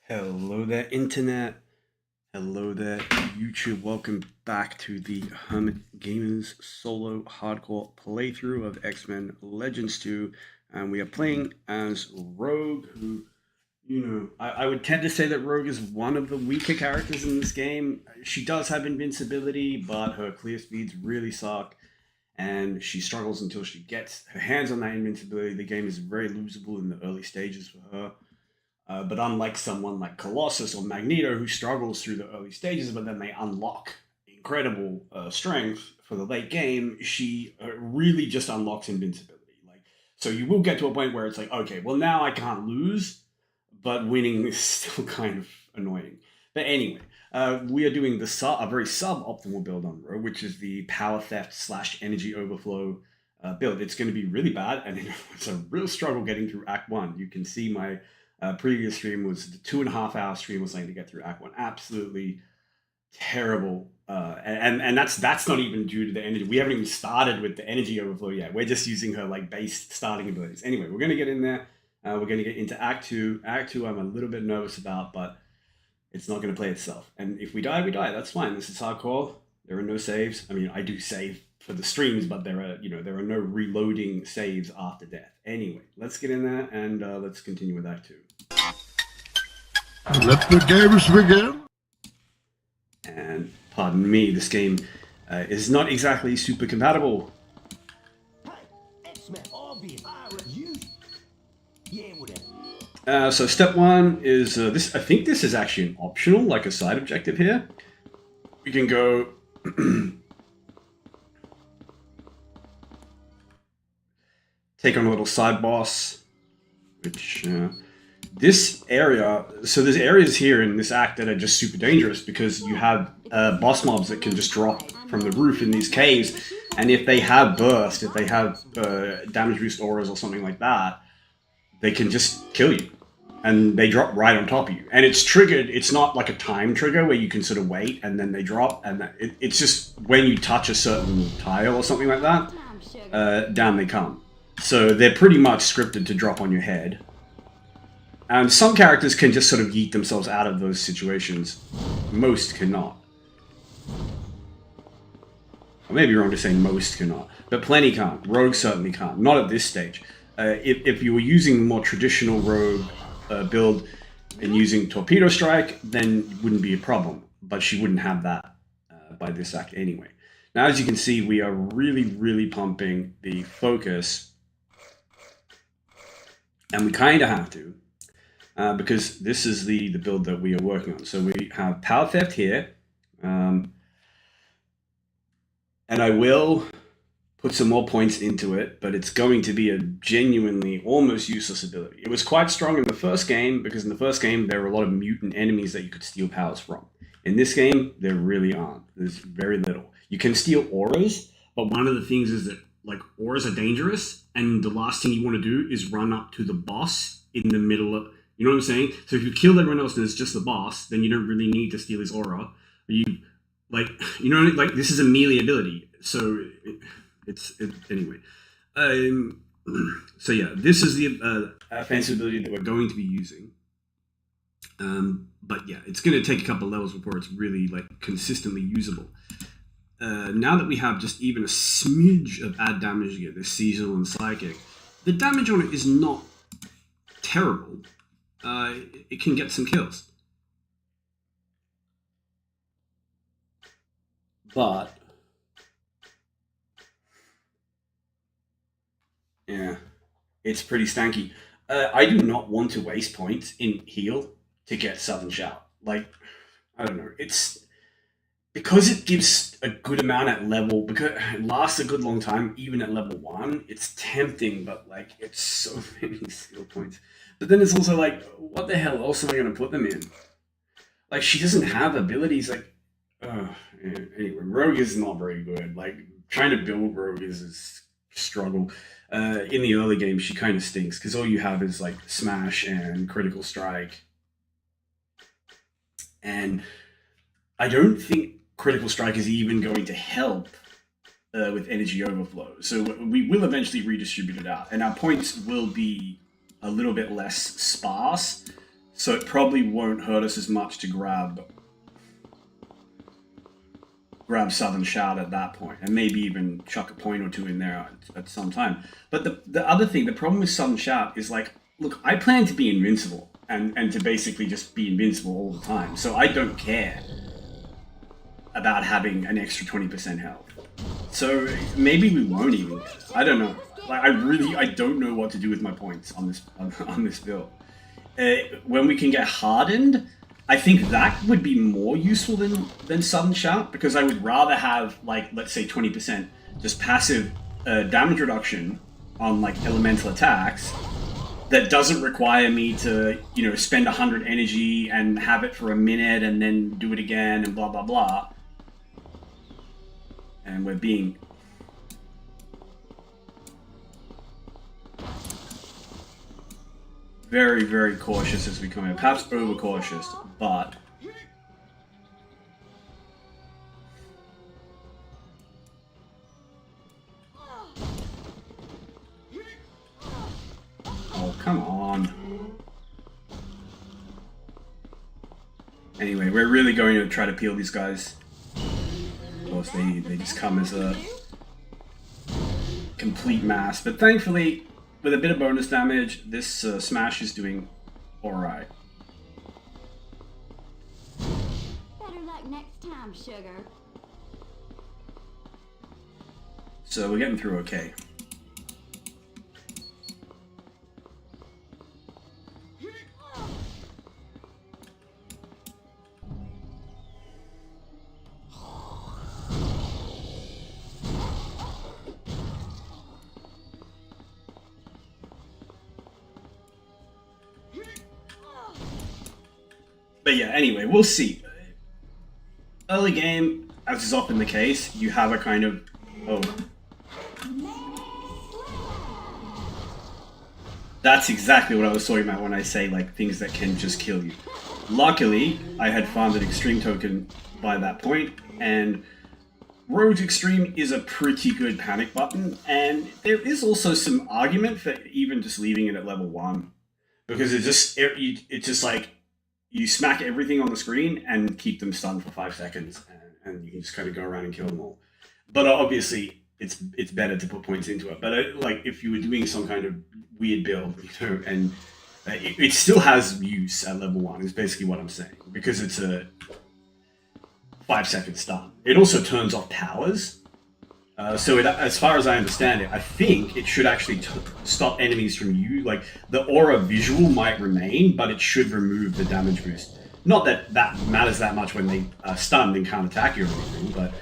Hello there, Internet. Hello there, YouTube. Welcome back to the Hermit Gamers solo hardcore playthrough of X-Men Legends 2. And we are playing as Rogue, who, I would tend to say that Rogue is one of the weaker characters in this game. She does have invincibility, but her clear speeds really suck. And she struggles until she gets her hands on that invincibility. The game is very losable in the early stages for her. But unlike someone like Colossus or Magneto, who struggles through the early stages, but then they unlock incredible strength for the late game, she really just unlocks invincibility. So you will get to a point where it's like, okay, well now I can't lose, but winning is still kind of annoying. But anyway, we are doing a very suboptimal build on Rogue, which is the power theft slash energy overflow build. It's going to be really bad, and it's a real struggle getting through Act 1. You can see my previous stream was the 2.5 hour stream was saying to get through Act 1. Absolutely terrible. And that's not even due to the energy. We haven't even started with the energy overflow yet. We're just using her like base starting abilities. Anyway, we're going to get in there. We're going to get into Act 2. Act 2 I'm a little bit nervous about, but it's not going to play itself. And if we die, we die. That's fine. This is hardcore. There are no saves. I mean, I do save for the streams, but there are no reloading saves after death. Anyway, let's get in there and let's continue with Act 2. Let the games begin. And pardon me, this game is not exactly super compatible. So step one is this. I think this is actually an optional, like a side objective here. We can go take on a little side boss, which this area. So there's areas here in this act that are just super dangerous because you have boss mobs that can just drop from the roof in these caves, and if they have burst, if they have damage boost auras or something like that, they can just kill you. And they drop right on top of you. And it's triggered, it's not like a time trigger where you can sort of wait and then they drop. And it's just when you touch a certain tile or something like that, down they come. So they're pretty much scripted to drop on your head. And some characters can just sort of yeet themselves out of those situations. Most cannot. I may be wrong to say most cannot, but plenty can't. Rogue certainly can't. Not at this stage. If you were using more traditional Rogue build and using Torpedo Strike, then it wouldn't be a problem. But she wouldn't have that by this act anyway. Now, as you can see, we are really, really pumping the focus. And we kind of have to, because this is the build that we are working on. So we have Power Theft here. And I will put some more points into it, but it's going to be a genuinely almost useless ability. It was quite strong in the first game, because in the first game there were a lot of mutant enemies that you could steal powers from. In this game, there really aren't. There's very little. You can steal auras, but one of the things is that like auras are dangerous, and the last thing you want to do is run up to the boss in the middle of, you know what I'm saying? So if you kill everyone else and it's just the boss, then you don't really need to steal his aura. This is a melee ability, so anyway. So yeah, this is the offensive ability that we're going to be using. But yeah, it's going to take a couple levels before it's really like consistently usable. Now that we have just even a smidge of add damage to get this seasonal and psychic, the damage on it is not terrible. It can get some kills. But yeah, it's pretty stanky. I do not want to waste points in heal to get Southern Shout. Like, I don't know. It's because it gives a good amount at level, because it lasts a good long time, even at level 1. It's tempting, but like, it's so many skill points. But then it's also like, what the hell else am I going to put them in? Like, she doesn't have abilities like... anyway, Rogue is not very good. Like, trying to build Rogue is a struggle. In the early game, she kind of stinks, because all you have is like Smash and Critical Strike. And I don't think Critical Strike is even going to help with Energy Overflow. So we will eventually redistribute it out, and our points will be a little bit less sparse. So it probably won't hurt us as much to grab Southern Shout at that point, and maybe even chuck a point or two in there at some time. But the other thing, the problem with Southern Shout is like, look, I plan to be invincible and to basically just be invincible all the time. So I don't care about having an extra 20% health. So maybe we won't even. I don't know. Like I don't know what to do with my points on this build. When we can get hardened, I think that would be more useful than Sudden Shout, because I would rather have, like, let's say 20% just passive damage reduction on like elemental attacks that doesn't require me to, you know, spend 100 energy and have it for a minute and then do it again and blah blah blah. And we're being very, very cautious as we come in. Perhaps over-cautious, but... Oh, come on. Anyway, we're really going to try to peel these guys. Of course, they just come as a complete mass. But thankfully, with a bit of bonus damage, this smash is doing alright. Better luck next time, sugar. So we're getting through okay. But yeah, anyway, we'll see. Early game, as is often the case, you have a kind of... Oh. That's exactly what I was talking about when I say, like, things that can just kill you. Luckily, I had farmed an Extreme token by that point, and Rogue's Extreme is a pretty good panic button, and there is also some argument for even just leaving it at level 1. Because it's just like, you smack everything on the screen and keep them stunned for 5 seconds, and you can just kind of go around and kill them all. But obviously, it's better to put points into it. But like, if you were doing some kind of weird build, you know, and it still has use at level 1, is basically what I'm saying, because it's a 5-second stun. It also turns off towers. So as far as I understand it, I think it should actually stop enemies from you. Like, the aura visual might remain, but it should remove the damage boost. Not that that matters that much when they are stunned and can't attack you or anything, but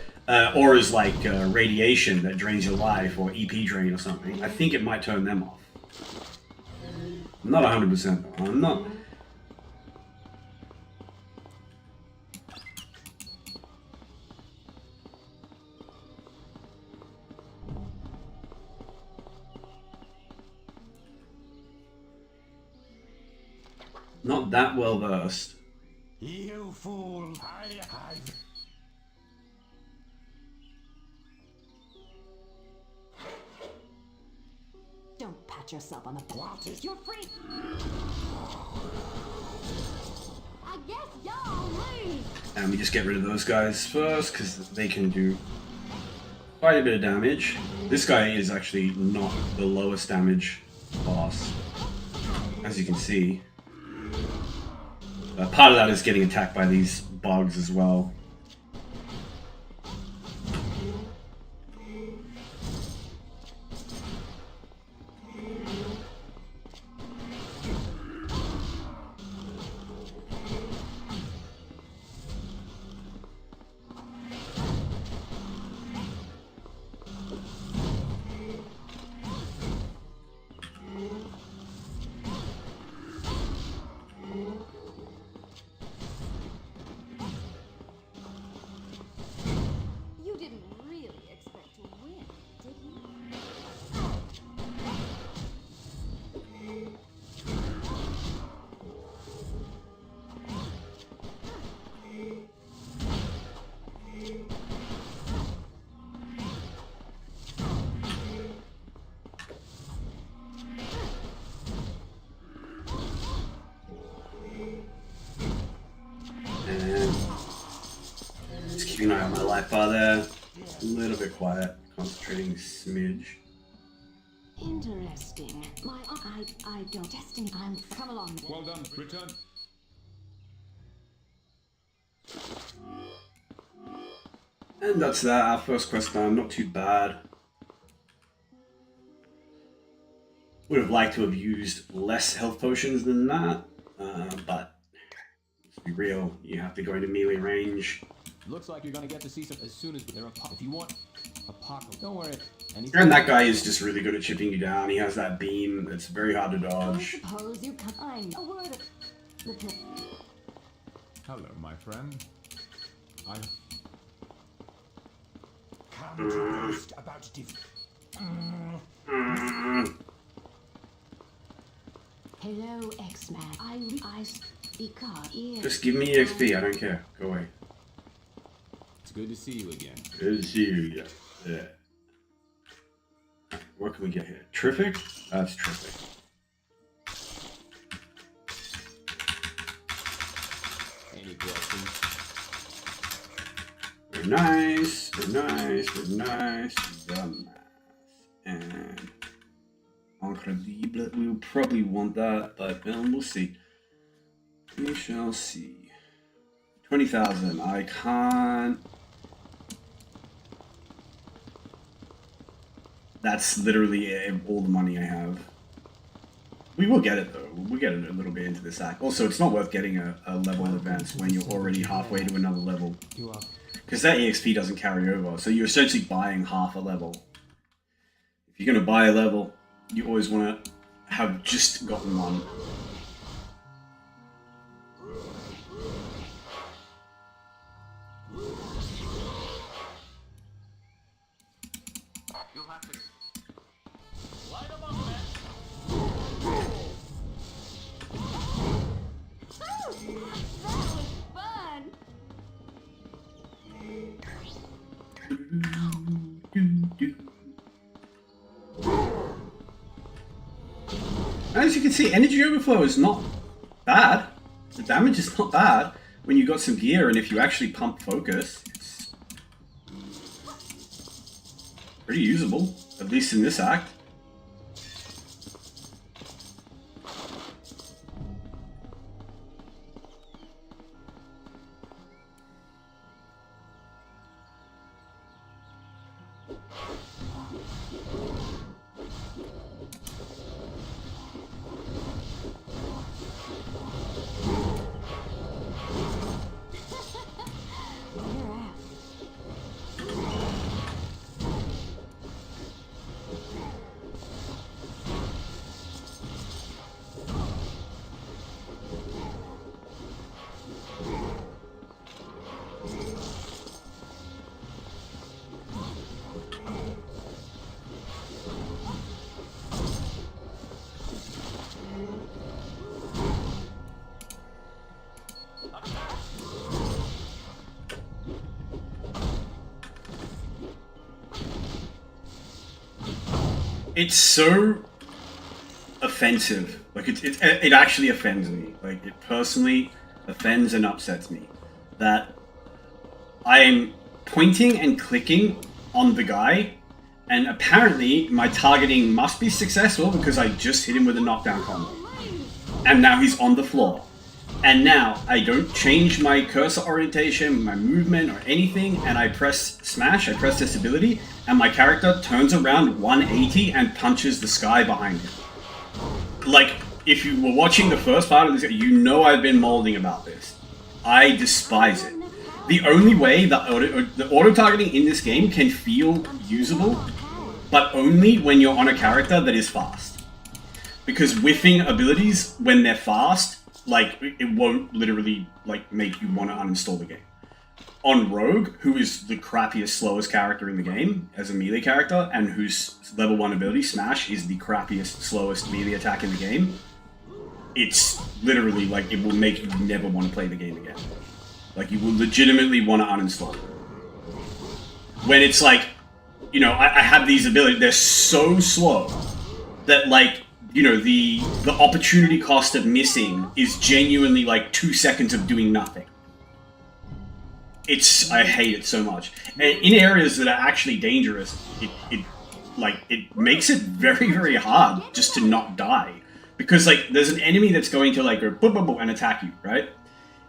auras like radiation that drains your life, or EP drain or something, I think it might turn them off. I'm not 100%. I'm not... Not that well versed. You fool! Don't pat yourself on the back. You're free. I guess y'all lose. And we just get rid of those guys first, because they can do quite a bit of damage. This guy is actually not the lowest damage boss, as you can see. Part of that is getting attacked by these bugs as well. life bar there. A little bit quiet. Concentrating smidge. Interesting. I don't. Testing. Come along. Well done. Return. And that's that. Our first quest done. Not too bad. Would have liked to have used less health potions than that, but let's be real. You have to go into melee range. Looks like you're gonna get to see some as soon as they're if you want apocalypse. Don't worry. And that guy is just really good at chipping you down. He has that beam that's very hard to I dodge. suppose you can. I'm a word of the Hello, my friend. Come to boast about Hello, X-Man. I because yeah. Just give me XP. I don't care. Go away. It's good to see you again. Good to see you. Yeah. What can we get here? Terrific? That's terrific. Any questions? Very nice. Very nice. Very nice. The math. And incredible. We will probably want that, but we'll see. We shall see. 20,000. I can't. That's literally all the money I have. We will get it though. We'll get it a little bit into this act. Also, it's not worth getting a level in advance when you're already halfway to another level. Because that EXP doesn't carry over. So you're essentially buying half a level. If you're going to buy a level, you always want to have just gotten one. As you can see, energy overflow is not bad. The damage is not bad when you got some gear, and if you actually pump focus, it's pretty usable, at least in this act. It's so offensive. Like it actually offends me. Like it personally offends and upsets me that I'm pointing and clicking on the guy, and apparently my targeting must be successful because I just hit him with a knockdown combo, and now he's on the floor. And now I don't change my cursor orientation, my movement, or anything, and I press smash, I press this ability, and my character turns around 180 and punches the sky behind him. Like, if you were watching the first part of this, you know I've been molding about this. I despise it. The only way that the auto-targeting in this game can feel usable, but only when you're on a character that is fast. Because whiffing abilities, when they're fast, like, it won't literally, like, make you want to uninstall the game. On Rogue, who is the crappiest, slowest character in the game, as a melee character, and whose level 1 ability, Smash, is the crappiest, slowest melee attack in the game, it's literally, like, it will make you never want to play the game again. Like, you will legitimately want to uninstall it. When it's like, you know, I have these abilities, they're so slow that, like, you know, the opportunity cost of missing is genuinely like 2 seconds of doing nothing. I hate it so much. And in areas that are actually dangerous, it makes it very, very hard just to not die. Because like there's an enemy that's going to like go boom, boom, boom, and attack you, right?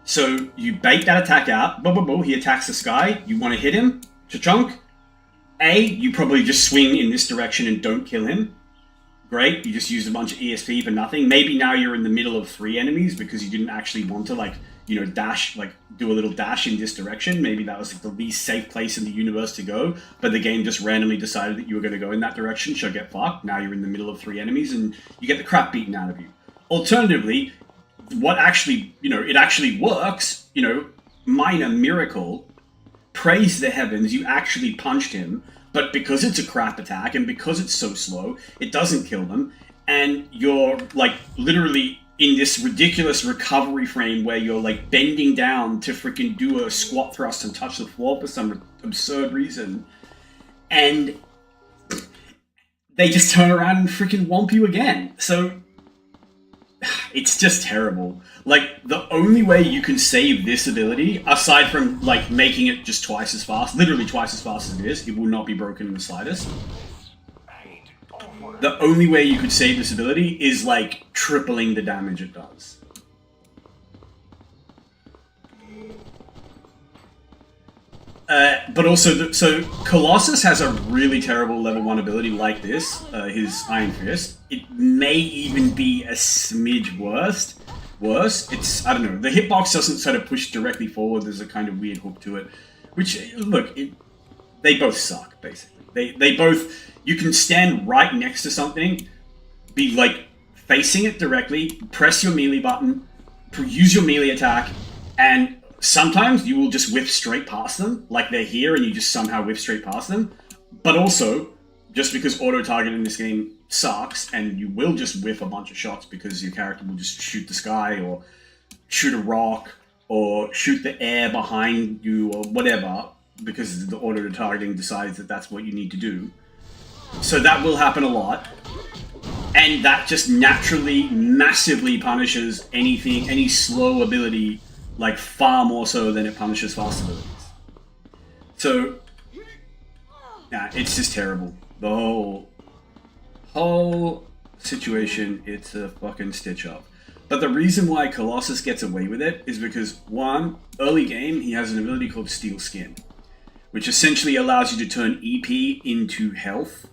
So you bait that attack out, boom, boom, boom, he attacks the sky, you want to hit him, cha-chunk. You probably just swing in this direction and don't kill him. Great, you just used a bunch of ESP for nothing. Maybe now you're in the middle of 3 enemies because you didn't actually want to like, you know, dash, like do a little dash in this direction. Maybe that was like the least safe place in the universe to go, but the game just randomly decided that you were going to go in that direction, so get fucked. Now you're in the middle of 3 enemies and you get the crap beaten out of you. Alternatively, what actually, you know, it actually works, you know, minor miracle, praise the heavens, you actually punched him, but because it's a crap attack and because it's so slow, it doesn't kill them, and you're like literally in this ridiculous recovery frame where you're like bending down to freaking do a squat thrust and touch the floor for some absurd reason, and they just turn around and freaking whomp you again. So it's just terrible. Like, the only way you can save this ability, aside from, like, making it just twice as fast, literally twice as fast as it is, it will not be broken in the slightest. The only way you could save this ability is, like, tripling the damage it does. But also, so Colossus has a really terrible level 1 ability like this, his Iron Fist. It may even be a smidge worse. It's, I don't know, the hitbox doesn't sort of push directly forward, there's a kind of weird hook to it. Which, look, they both suck, basically. They both, you can stand right next to something, be like facing it directly, press your melee button, use your melee attack, and sometimes you will just whiff straight past them, like they're here and you just somehow whiff straight past them. But also, just because auto-target in this game sucks, and you will just whiff a bunch of shots because your character will just shoot the sky, or shoot a rock, or shoot the air behind you, or whatever, because the auto-targeting decides that that's what you need to do. So that will happen a lot. And that just naturally, massively punishes anything, any slow ability, like far more so than it punishes fast abilities. So, yeah, it's just terrible. The whole situation, it's a fucking stitch up. But the reason why Colossus gets away with it is because, one, early game, he has an ability called Steel Skin, which essentially allows you to turn EP into health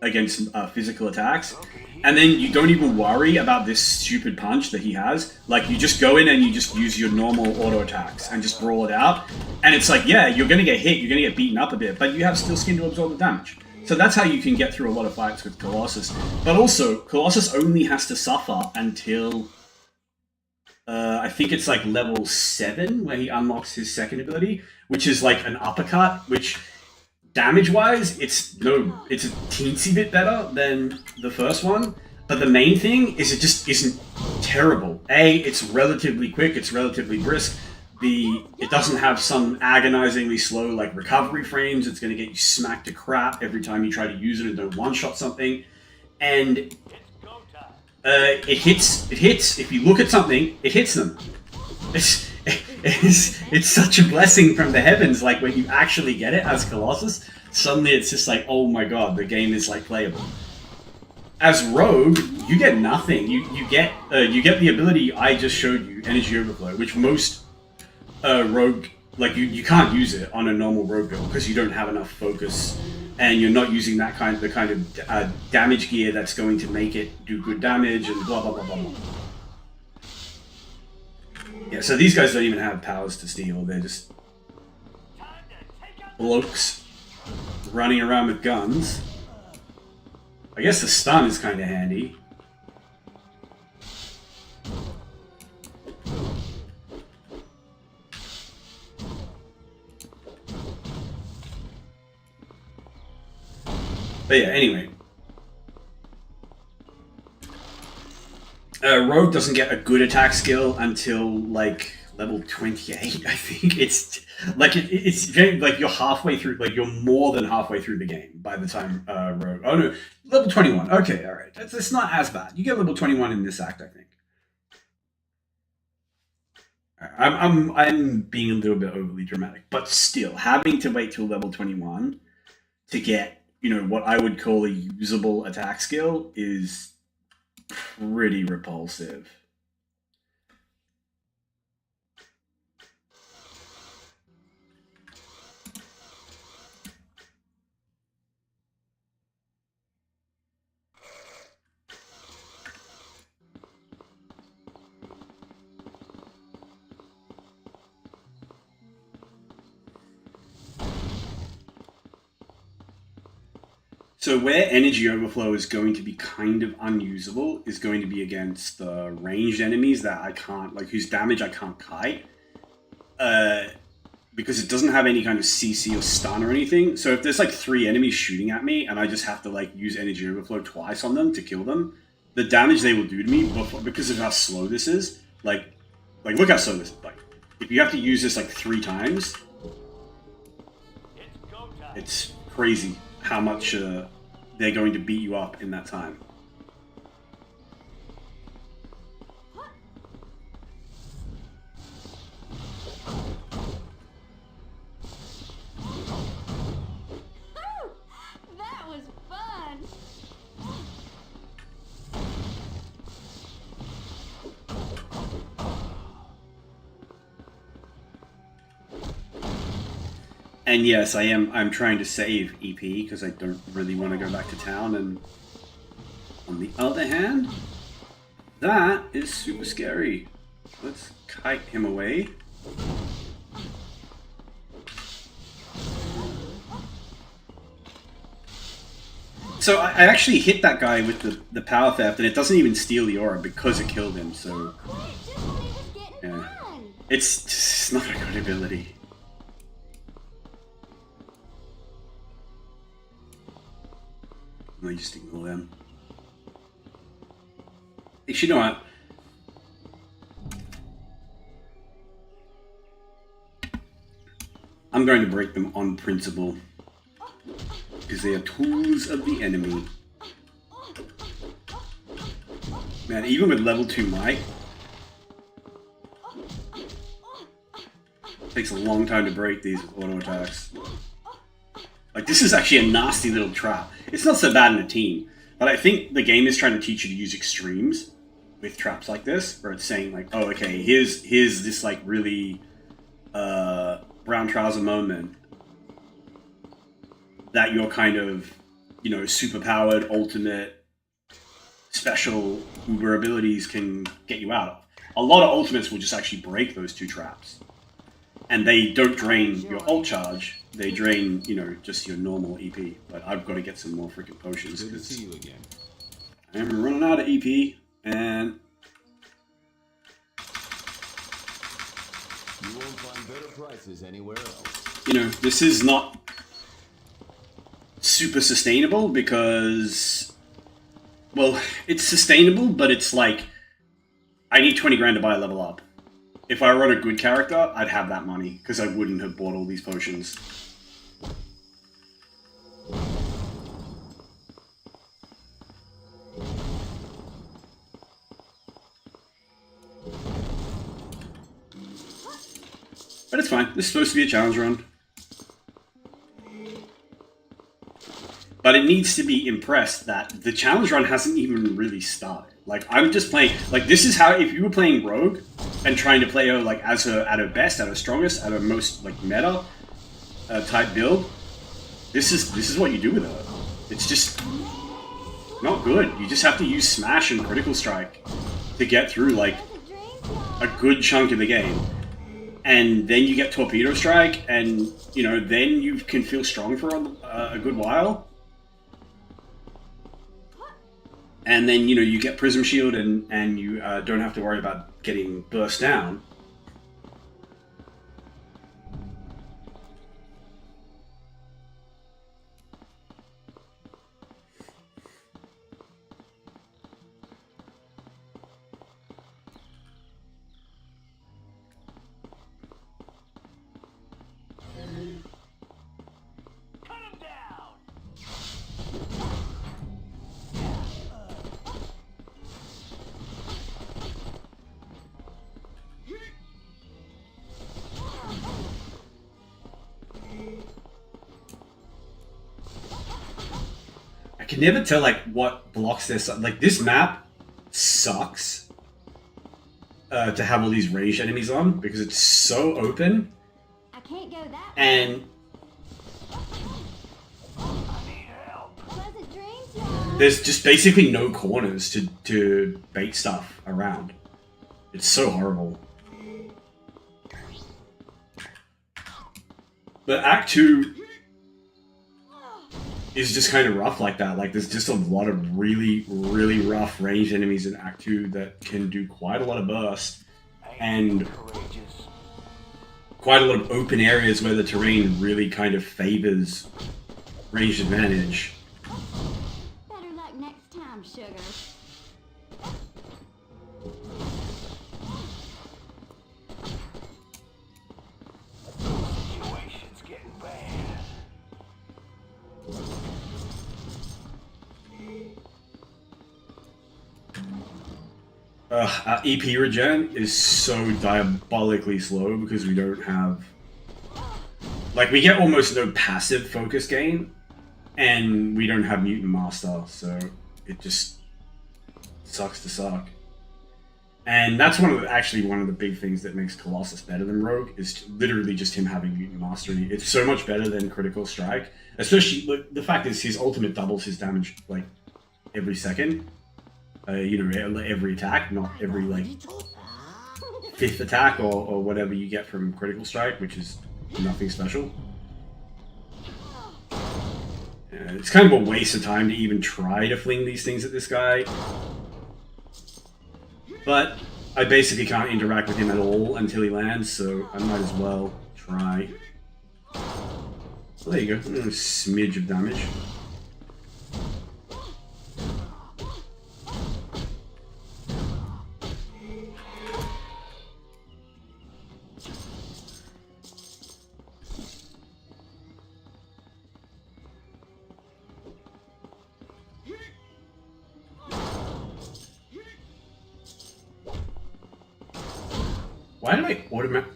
against physical attacks. And then you don't even worry about this stupid punch that he has. Like, you just go in and you just use your normal auto attacks and just brawl it out. And it's like, yeah, you're going to get hit, you're going to get beaten up a bit, but you have Steel Skin to absorb the damage. So that's how you can get through a lot of fights with Colossus. But also, Colossus only has to suffer until, I think it's like level 7, where he unlocks his second ability, which is like an uppercut, which damage-wise, it's a teensy bit better than the first one, but the main thing is it just isn't terrible. It's relatively quick, it's relatively brisk. It doesn't have some agonizingly slow like recovery frames. It's going to get you smacked to crap every time you try to use it and don't one-shot something. And it hits. If you look at something, it hits them. It's such a blessing from the heavens. Like, when you actually get it as Colossus, suddenly it's just like, oh my god, the game is like playable. As Rogue, you get nothing. You get the ability I just showed you, Energy Overflow, which most Rogue, like, you can't use it on a normal Rogue build because you don't have enough focus, and you're not using the kind of damage gear that's going to make it do good damage, and blah blah blah blah blah. Yeah, so these guys don't even have powers to steal. They're just blokes running around with guns. I guess the stun is kind of handy. But yeah, anyway. Rogue doesn't get a good attack skill until like level 28, I think. It's like it's very, like, you're halfway through, like you're more than halfway through the game by the time Rogue. Oh no, level 21. Okay, all right, it's not as bad. You get level 21 in this act, I think. I'm being a little bit overly dramatic, but still having to wait till level 21 to get what I would call a usable attack skill is pretty repulsive. So where energy overflow is going to be kind of unusable is going to be against the ranged enemies that I can't, like whose damage I can't kite. Because it doesn't have any kind of CC or stun or anything. So if there's like 3 enemies shooting at me and I just have to like use energy overflow twice on them to kill them, the damage they will do to me because of how slow this is, like look how slow this is. Like if you have to use this like 3 times, it's crazy how much they're going to beat you up in that time. That was fun. And yes, I'm trying to save EP because I don't really want to go back to town. And on the other hand, that is super scary. Let's kite him away. So I actually hit that guy with the power theft, and it doesn't even steal the aura because it killed him. So yeah, it's just not a good ability. Let me just ignore them. Actually, you know what? I'm going to break them on principle. Because they are tools of the enemy. Man, even with level 2 might, it takes a long time to break these auto attacks. Like, this is actually a nasty little trap. It's not so bad in a team, but I think the game is trying to teach you to use extremes with traps like this, where it's saying like, oh, okay, here's this like really brown trouser moment that your kind of, super-powered, ultimate, special uber abilities can get you out of. A lot of ultimates will just actually break those 2 traps. And they don't drain your ult charge, they drain, just your normal EP. But I've got to get some more freaking potions. Good to see you again. I'm running out of EP, and You won't find better prices anywhere else. this is not super sustainable because, well, it's sustainable, but it's like, I need 20 grand to buy a level up. If I run a good character, I'd have that money, because I wouldn't have bought all these potions. But it's fine, this is supposed to be a challenge run. But it needs to be impressed that the challenge run hasn't even really started. Like, I'm just playing, like, this is how, if you were playing Rogue and trying to play her, like, as her, at her best, at her strongest, at her most, like, meta type build, this is what you do with her. It's just not good. You just have to use Smash and Critical Strike to get through, like, a good chunk of the game. And then you get Torpedo Strike, and, then you can feel strong for a good while. And then, you get Prism Shield and you don't have to worry about getting burst down. can never tell like what blocks this. Like this map sucks to have all these ranged enemies on because it's so open. I can't go that way. And Pleasant dreams, y'all. there's just basically no corners to bait stuff around. It's so horrible. But Act 2 is just kind of rough like that. Like there's just a lot of really, really rough ranged enemies in Act 2 that can do quite a lot of burst. And quite a lot of open areas where the terrain really kind of favors ranged advantage. Better luck next time, sugar. Situation's getting bad. Our EP regen is so diabolically slow because we don't have... Like, we get almost no passive focus gain, and we don't have Mutant Master, so it just sucks to suck. And that's actually one of the big things that makes Colossus better than Rogue, is literally just him having Mutant Mastery. It's so much better than Critical Strike. Especially, the fact is his ultimate doubles his damage, like, every second. You know, every attack, not every, like, 5th attack or whatever you get from Critical Strike, which is nothing special. It's kind of a waste of time to even try to fling these things at this guy. But I basically can't interact with him at all until he lands, so I might as well try. Well, there you go, a smidge of damage. Why did I automatic?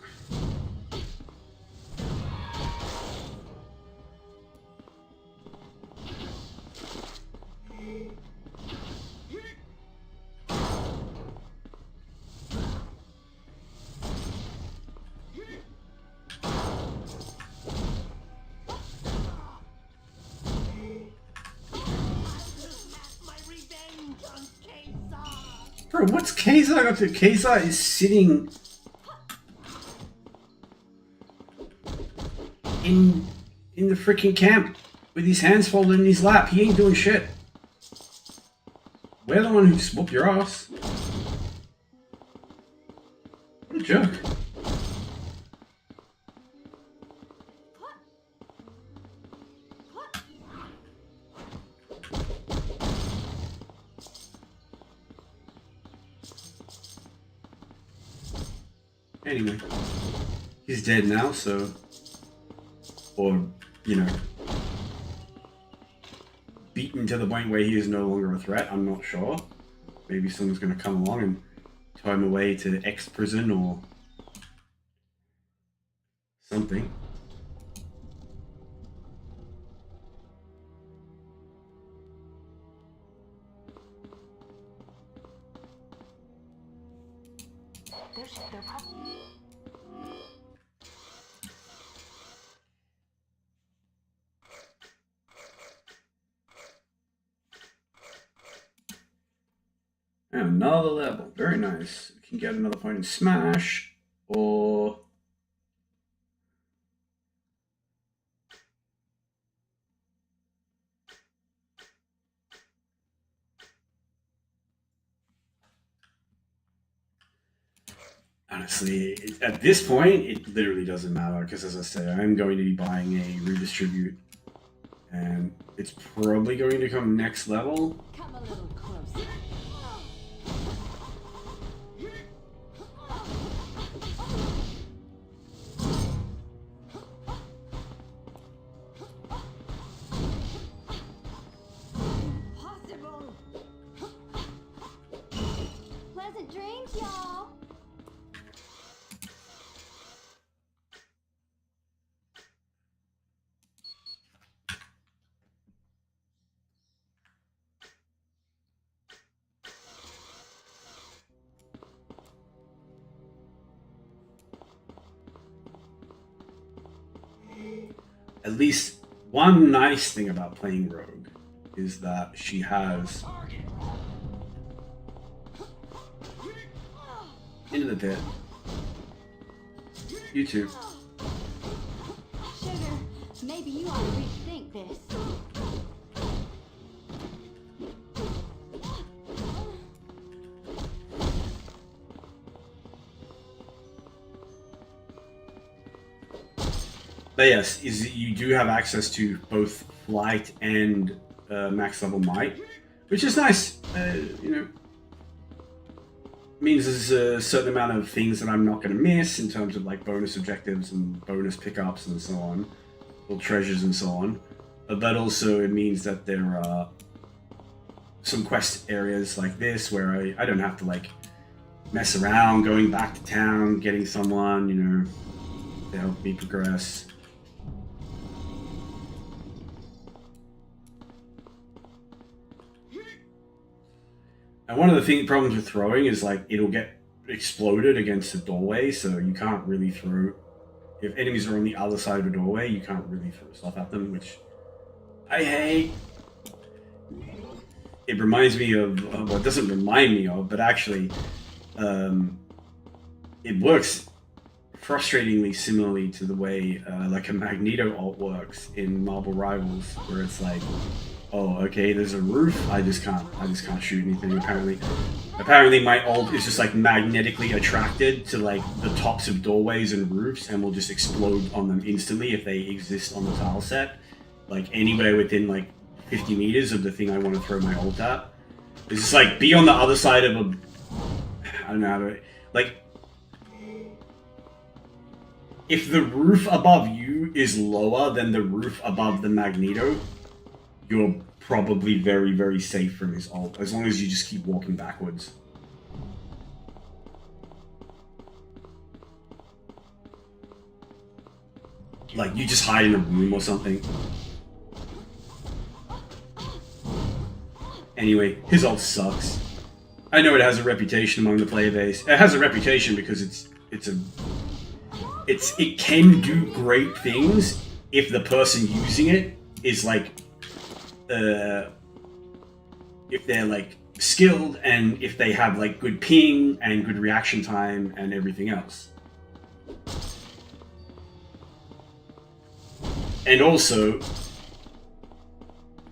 Bro, what's Kazar up to? Kazar is sitting in the freaking camp with his hands folded in his lap. He ain't doing shit. We're the one who just whooped your ass. What a jerk. Anyway, he's dead now, so... Or, you know, beaten to the point where he is no longer a threat, I'm not sure. Maybe someone's going to come along and tow him away to X prison or something. And another level. Very nice. We can get another point in Smash, or... Honestly, at this point, it literally doesn't matter, because as I say, I'm going to be buying a redistribute, and it's probably going to come next level. Come a little closer. Impossible. Pleasant dreams, y'all. at least one nice thing about playing Rogue is that she has into the pit. You too. Sugar, maybe you ought to rethink this. But yes, you do have access to both flight and max level might, which is nice. You know, means there's a certain amount of things that I'm not going to miss in terms of like bonus objectives and bonus pickups and so on, little treasures and so on. But also it means that there are some quest areas like this where I don't have to like mess around going back to town, getting someone, you know, to help me progress. And one of the problems with throwing is like it'll get exploded against the doorway, so you can't really throw. If enemies are on the other side of a doorway, you can't really throw stuff at them, which I hate. It reminds me of, well, it doesn't remind me of, but actually, it works frustratingly similarly to the way like a Magneto ult works in Marvel Rivals, where it's like, oh, okay, there's a roof. I just can't shoot anything. Apparently, my ult is just like magnetically attracted to like the tops of doorways and roofs, and will just explode on them instantly if they exist on the tile set, like anywhere within like 50 meters of the thing I want to throw my ult at. It's just like be on the other side of a, I don't know how to, like, if the roof above you is lower than the roof above the Magneto, you're probably very, very safe from his ult, as long as you just keep walking backwards. Like, you just hide in a room or something. Anyway, his ult sucks. I know it has a reputation among the player base. It has a reputation because it can do great things if the person using it is like, if they're like skilled and if they have like good ping and good reaction time and everything else. And also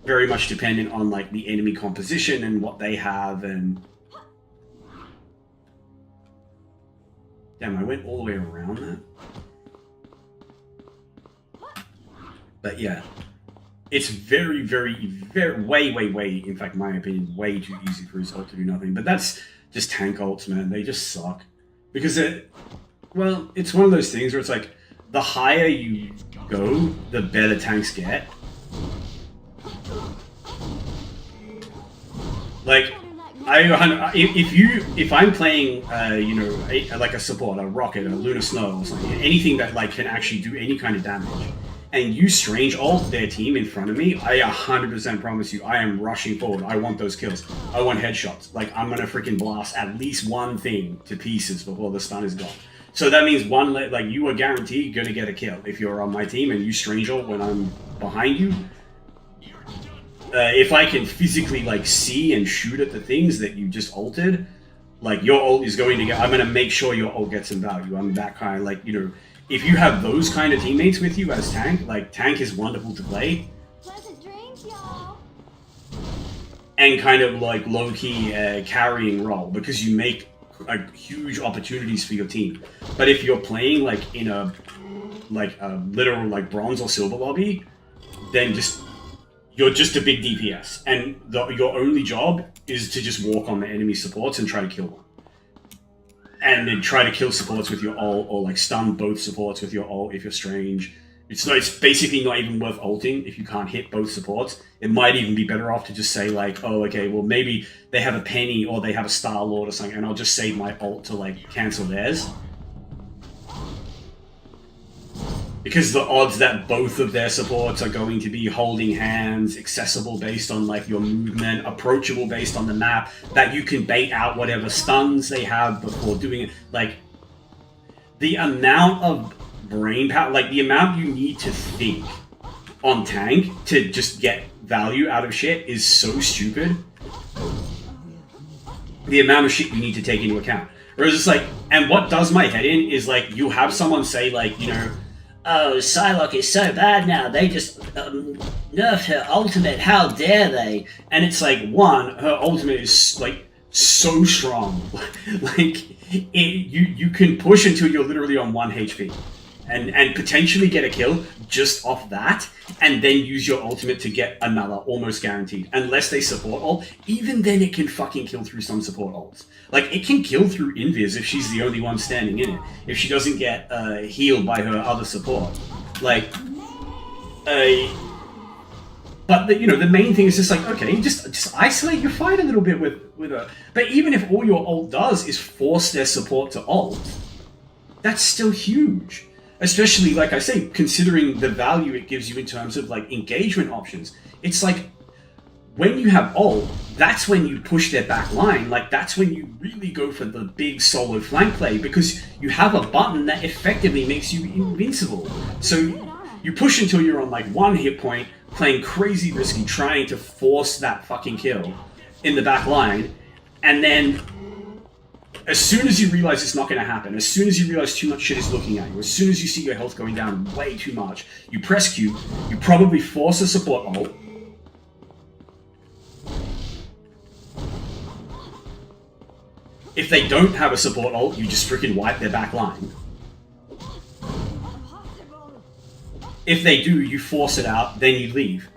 very much dependent on like the enemy composition and what they have. And damn, I went all the way around that. But yeah, it's very, way, in fact, my opinion, way too easy for his ult to do nothing. But that's just tank ults, man. They just suck. Because well, it's one of those things where it's like, the higher you go, the better tanks get. Like, if I'm playing, you know, like a support, a rocket, a lunar snow, or something, anything that like can actually do any kind of damage, and you strange ult their team in front of me, I 100% promise you, I am rushing forward. I want those kills. I want headshots. Like, I'm gonna freaking blast at least one thing to pieces before the stun is gone. So that means like you are guaranteed gonna get a kill if you're on my team and you strange ult when I'm behind you. If I can physically like see and shoot at the things that you just ulted, like your ult is going to get. I'm gonna make sure your ult gets some value. I'm that kind of like, you know. If you have those kind of teammates with you as tank, like tank is wonderful to play. Pleasant dreams, y'all. And kind of like low-key carrying role, because you make huge opportunities for your team. But if you're playing like in a literal like bronze or silver lobby, then you're just a big DPS, and your only job is to just walk on the enemy supports and try to kill one. And then try to kill supports with your ult, or like stun both supports with your ult if you're strange. It's basically not even worth ulting if you can't hit both supports. It might even be better off to just say like, oh, okay, well maybe they have a Penny or they have a Star-Lord or something, and I'll just save my ult to like cancel theirs. Because the odds that both of their supports are going to be holding hands, accessible based on like your movement, approachable based on the map, that you can bait out whatever stuns they have before doing it. Like, the amount of brain power, like the amount you need to think on tank to just get value out of shit is so stupid. The amount of shit you need to take into account. Whereas it's like, and what does my head in is like, you have someone say like, you know, oh, Psylocke is so bad now, they just nerfed her ultimate, how dare they? And it's like, one, her ultimate is like so strong. Like, you can push until you're literally on 1 HP. And potentially get a kill just off that, and then use your ultimate to get another, almost guaranteed. Unless they support ult, even then it can fucking kill through some support ults. Like, it can kill through Invis if she's the only one standing in it, if she doesn't get healed by her other support. Like, but the, you know, the main thing is just like, okay, just isolate your fight a little bit with her. But even if all your ult does is force their support to ult, that's still huge. Especially, like I say, considering the value it gives you in terms of like engagement options. It's like, when you have ult, that's when you push their back line. Like, that's when you really go for the big solo flank play, because you have a button that effectively makes you invincible. So you push until you're on like 1 hit point, playing crazy risky, trying to force that fucking kill in the back line, and then as soon as you realize it's not going to happen, as soon as you realize too much shit is looking at you, as soon as you see your health going down way too much, you press Q, you probably force a support ult. If they don't have a support ult, you just freaking wipe their back line. If they do, you force it out, then you leave.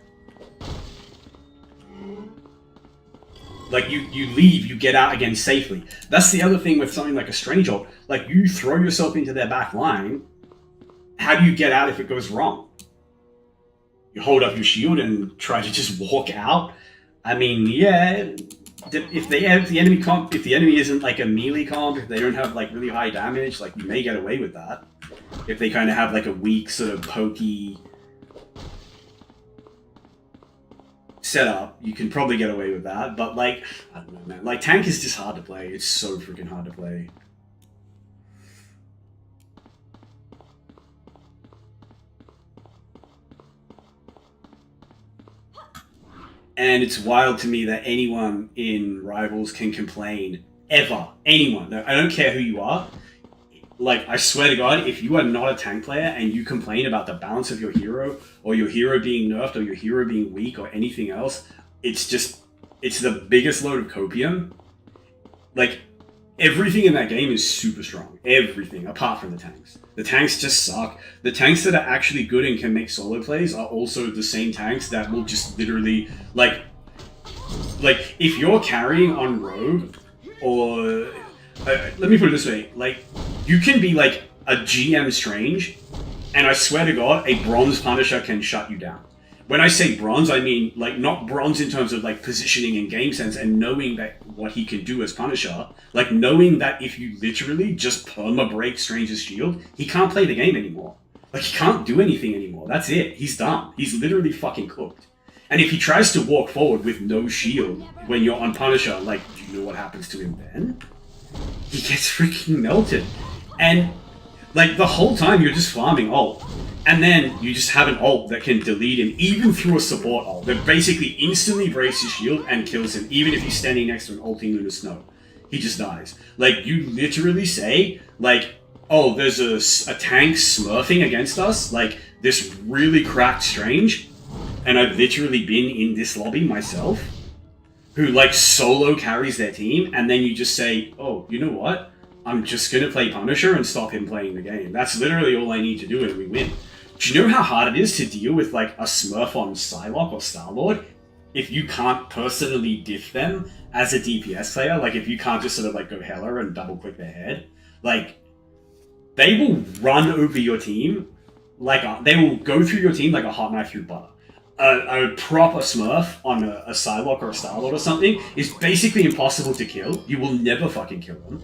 Like, you leave, you get out again safely. That's the other thing with something like a Strange ult. Like, you throw yourself into their back line, how do you get out if it goes wrong? You hold up your shield and try to just walk out? I mean, yeah, if the enemy isn't like a melee comp, if they don't have like really high damage, like, you may get away with that. If they kind of have like a weak, sort of pokey setup, you can probably get away with that, but like, I don't know, man. Like, tank is just hard to play. It's so freaking hard to play. And it's wild to me that anyone in Rivals can complain, ever. Anyone. I don't care who you are. Like, I swear to God, if you are not a tank player and you complain about the balance of your hero, or your hero being nerfed, or your hero being weak, or anything else, it's the biggest load of copium. Like, everything in that game is super strong. Everything, apart from the tanks. The tanks just suck. The tanks that are actually good and can make solo plays are also the same tanks that will just literally, like if you're carrying on Rogue, or let me put it this way, like, you can be like a GM Strange, and I swear to God, a Bronze Punisher can shut you down. When I say bronze, I mean like not bronze in terms of like positioning and game sense and knowing that what he can do as Punisher, like knowing that if you literally just perma break Strange's shield, he can't play the game anymore. Like, he can't do anything anymore. That's it. He's done. He's literally fucking cooked. And if he tries to walk forward with no shield when you're on Punisher, like, do you know what happens to him then? He gets freaking melted. And like, the whole time you're just farming ult. And then you just have an ult that can delete him, even through a support ult, that basically instantly breaks his shield and kills him, even if he's standing next to an ulting Lunar Snow. He just dies. Like, you literally say, like, oh, there's a tank smurfing against us, like, this really cracked Strange, and I've literally been in this lobby myself, who, like, solo carries their team, and then you just say, oh, you know what? I'm just gonna play Punisher and stop him playing the game. That's literally all I need to do and we win. Do you know how hard it is to deal with like a smurf on Psylocke or Star-Lord if you can't personally diff them as a DPS player? Like, if you can't just sort of like go Hela and double click their head, like, they will run over your team, like they will go through your team like a hot knife through butter. A proper smurf on a Psylocke or a Star-Lord or something is basically impossible to kill. You will never fucking kill them.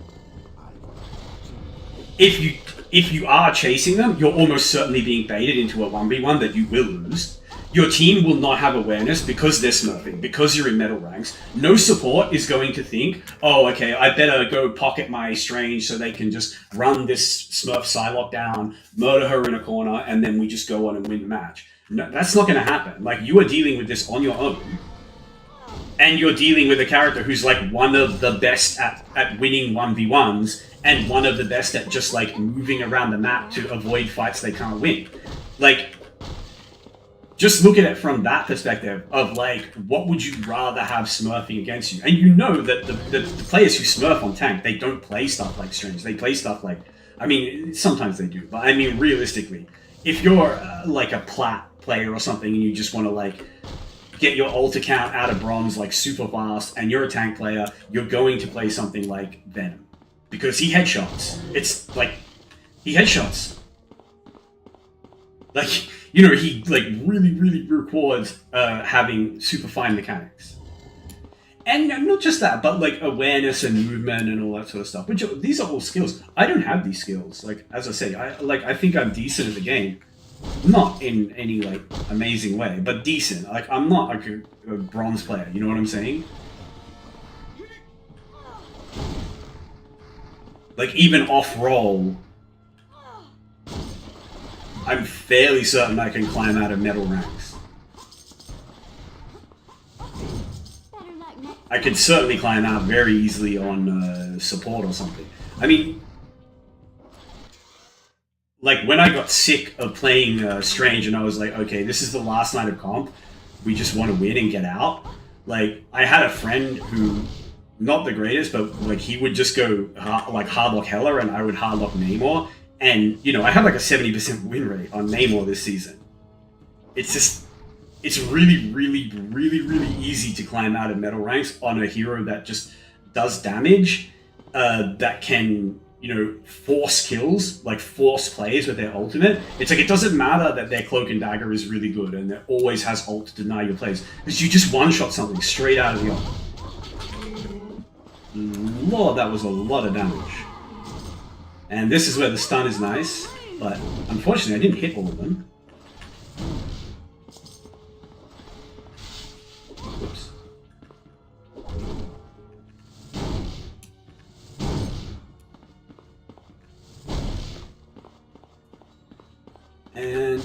If you are chasing them, you're almost certainly being baited into a 1v1 that you will lose. Your team will not have awareness because they're smurfing, because you're in metal ranks. No support is going to think, oh, okay, I better go pocket my Strange so they can just run this smurf Psylocke down, murder her in a corner, and then we just go on and win the match. No, that's not going to happen. Like, you are dealing with this on your own. And you're dealing with a character who's like one of the best at winning 1v1s and one of the best at just like moving around the map to avoid fights they can't win. Like, just look at it from that perspective of like, what would you rather have smurfing against you? And you know that the players who smurf on tank, they don't play stuff like Strange. They play stuff like, I mean, sometimes they do, but I mean, realistically, if you're like a plat player or something and you just want to like get your ult account out of bronze like super fast and you're a tank player, you're going to play something like Venom. Because he headshots. It's like, he headshots. Like, you know, he like really records having super fine mechanics. And not just that, but like awareness and movement and all that sort of stuff. Which these are all skills. I don't have these skills. Like, as I say, I think I'm decent at the game. Not in any like amazing way, but decent. Like, I'm not like a bronze player, you know what I'm saying? Like, even off roll, I'm fairly certain I can climb out of metal ranks. I could certainly climb out very easily on support or something. I mean, like, when I got sick of playing Strange and I was like, okay, this is the last night of comp, we just want to win and get out. Like, I had a friend who, not the greatest, but like, he would just go like hardlock Hela and I would hardlock Namor. And, you know, I had like a 70% win rate on Namor this season. It's just, it's really easy to climb out of metal ranks on a hero that just does damage, that can, you know, force kills, like force plays with their ultimate. It's like, it doesn't matter that their cloak and dagger is really good and it always has ult to deny your plays, because you just one-shot something straight out of the ult. Lord, that was a lot of damage. And this is where the stun is nice, but unfortunately I didn't hit all of them. Whoops. And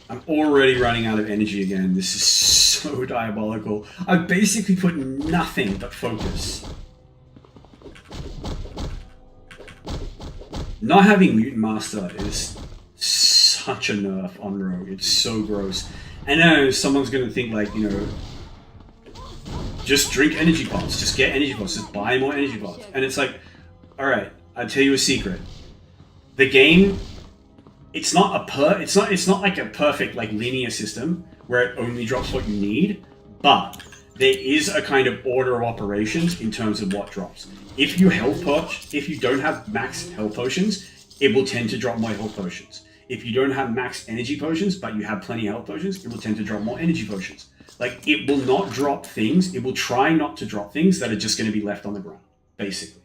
I'm already running out of energy again. This is so diabolical. I've basically put nothing but focus. Not having Mutant Master is such a nerf on Rogue. It's so gross. And I know someone's going to think like, you know, just drink energy pots. Just get energy pots. Just buy more energy pots. And it's like, alright, I'll tell you a secret. The game, it's not like a perfect like linear system where it only drops what you need, but there is a kind of order of operations in terms of what drops. If you don't have max health potions, it will tend to drop more health potions. If you don't have max energy potions, but you have plenty of health potions, it will tend to drop more energy potions. Like, it will not drop things, it will try not to drop things that are just going to be left on the ground, basically.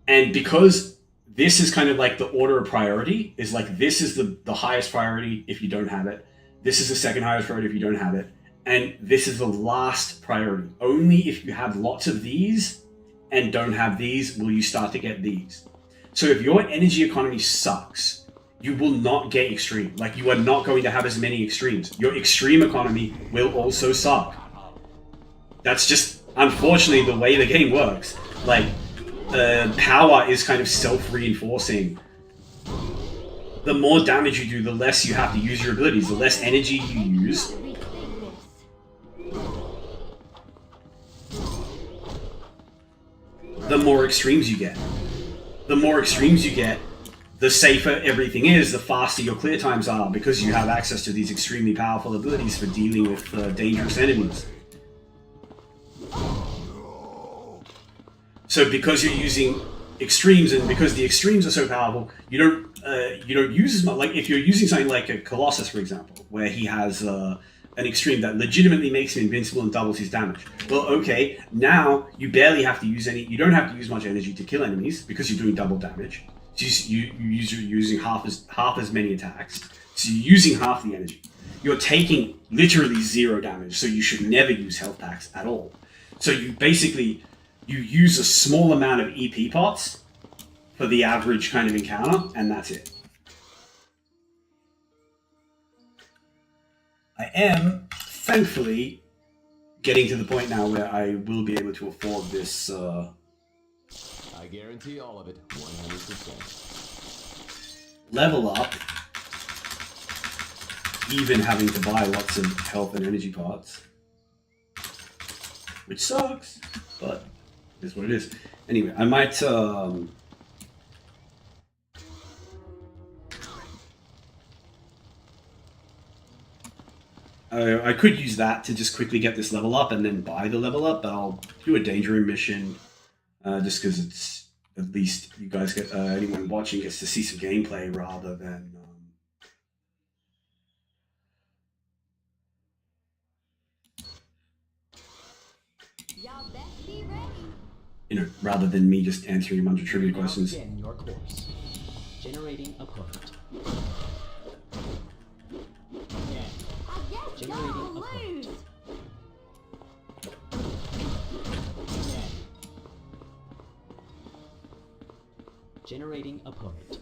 And because this is kind of like the order of priority, is like, this is the highest priority if you don't have it. This is the second highest priority if you don't have it. And this is the last priority. Only if you have lots of these and don't have these will you start to get these. So if your energy economy sucks, you will not get extreme. Like, you are not going to have as many extremes. Your extreme economy will also suck. That's just, unfortunately, the way the game works. Like, power is kind of self-reinforcing. The more damage you do, the less you have to use your abilities. The less energy you use, the more extremes you get. The more extremes you get, the safer everything is, the faster your clear times are, because you have access to these extremely powerful abilities for dealing with dangerous enemies. So because you're using extremes, and because the extremes are so powerful, you don't use as much. Like, if you're using something like a Colossus, for example, where he has an extreme that legitimately makes him invincible and doubles his damage. Well, okay, now you barely have to use any. You don't have to use much energy to kill enemies because you're doing double damage. So you're using half as many attacks. So you're using half the energy. You're taking literally 0 damage. So you should never use health packs at all. So you basically use a small amount of EP pots for the average kind of encounter, and that's it. I am, thankfully, getting to the point now where I will be able to afford this I guarantee all of it, 100%. level up, even having to buy lots of health and energy parts. Which sucks, but it is what it is. Anyway, I might I could use that to just quickly get this level up and then buy the level up, but I'll do a danger mission just because it's at least you guys get anyone watching gets to see some gameplay rather than Y'all best be ready. rather than me just answering a bunch of trivia questions. Begin your course. Generating opponent. I guess Generating y'all opponent. lose. Generating opponent.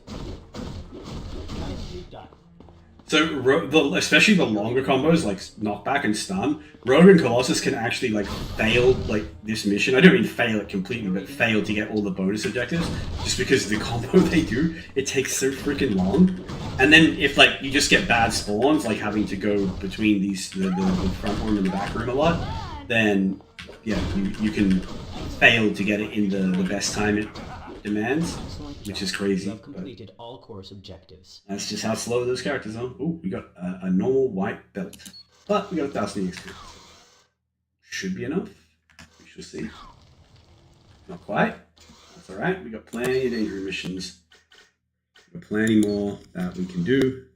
Nicely done. So, especially the longer combos like knockback and stun, Rogue and Colossus can actually like fail like this mission. I don't mean fail it completely, but fail to get all the bonus objectives just because the combo they do it takes so freaking long. And then if like you just get bad spawns, like having to go between these the front room and the back room a lot, then yeah, you can fail to get it in the best time it demands. Which is crazy. You have completed all course objectives. That's just how slow those characters are. Oh, we got a normal white belt. But we got 1,000 experience. Should be enough. We shall see. Not quite. That's alright. We got plenty of danger missions. We got plenty more that we can do.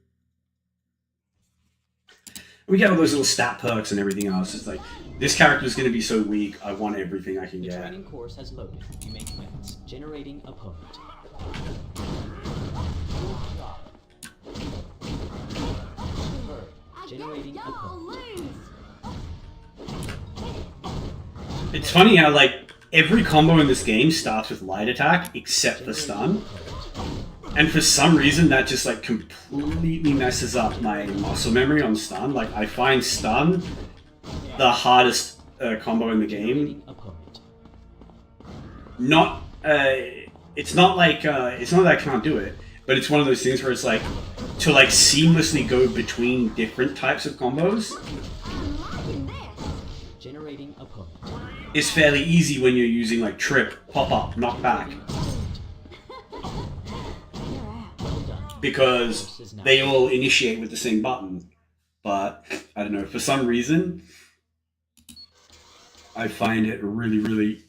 We get all those little stat perks and everything else. It's like, this character is going to be so weak, I want everything I can The get. training course has loaded. You may commence. Generating opponent. I Generating guess y'all opponent. lose. It's funny how, like, every combo in this game starts with light attack except for stun. And for some reason, that just, like, completely messes up my muscle memory on stun. Like, I find stun the hardest combo in the game. Generating opponent. Not, it's not like I can't do it, but it's one of those things where it's like, to, like, seamlessly go between different types of combos I'm liking this. Generating opponent. is fairly easy when you're using, like, trip, pop-up, knockback. You're out. Well done. Because they all initiate with the same button. But, I don't know, for some reason, I find it really, really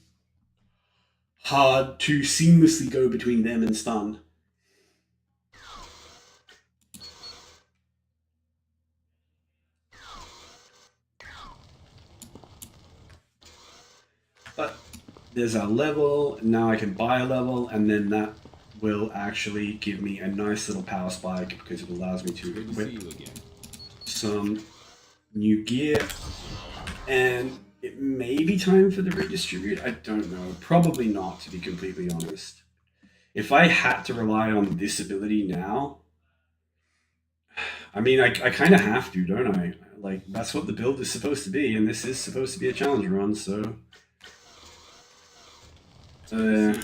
hard to seamlessly go between them and stun. But there's our level, now I can buy a level, and then that will actually give me a nice little power spike because it allows me to Good to whip see you again. some new gear. And it may be time for the redistribute. I don't know. Probably not, to be completely honest. If I had to rely on this ability now, I mean, I kind of have to, don't I? Like, that's what the build is supposed to be, and this is supposed to be a challenge run, so... I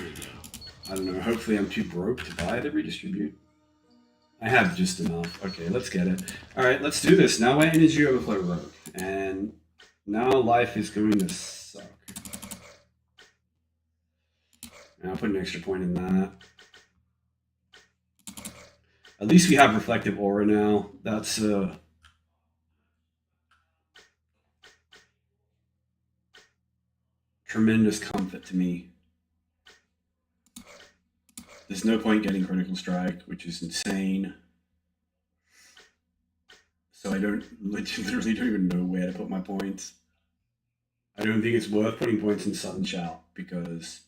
don't know. Hopefully I'm too broke to buy the redistribute. I have just enough. Okay, let's get it. Alright, let's do this. Now my energy overflow rogue. And now life is going to suck. And I'll put an extra point in that. At least we have reflective aura now. That's tremendous comfort to me. There's no point getting critical strike, which is insane. So I literally don't even know where to put my points. I don't think it's worth putting points in Sudden Shout because...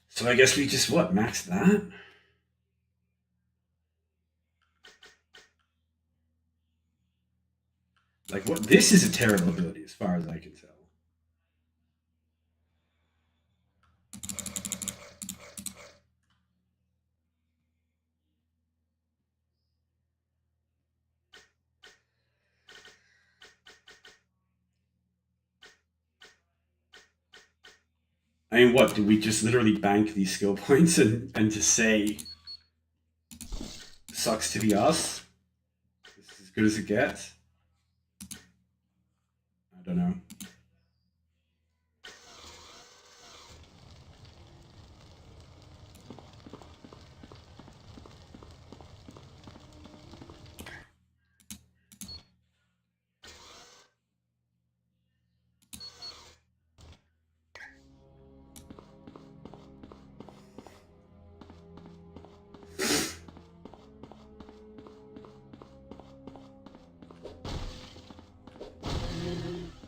So I guess we just, max that? Like, this is a terrible ability as far as I can tell. I mean, what, do we just literally bank these skill points and just say, sucks to be us? This is as good as it gets? I don't know.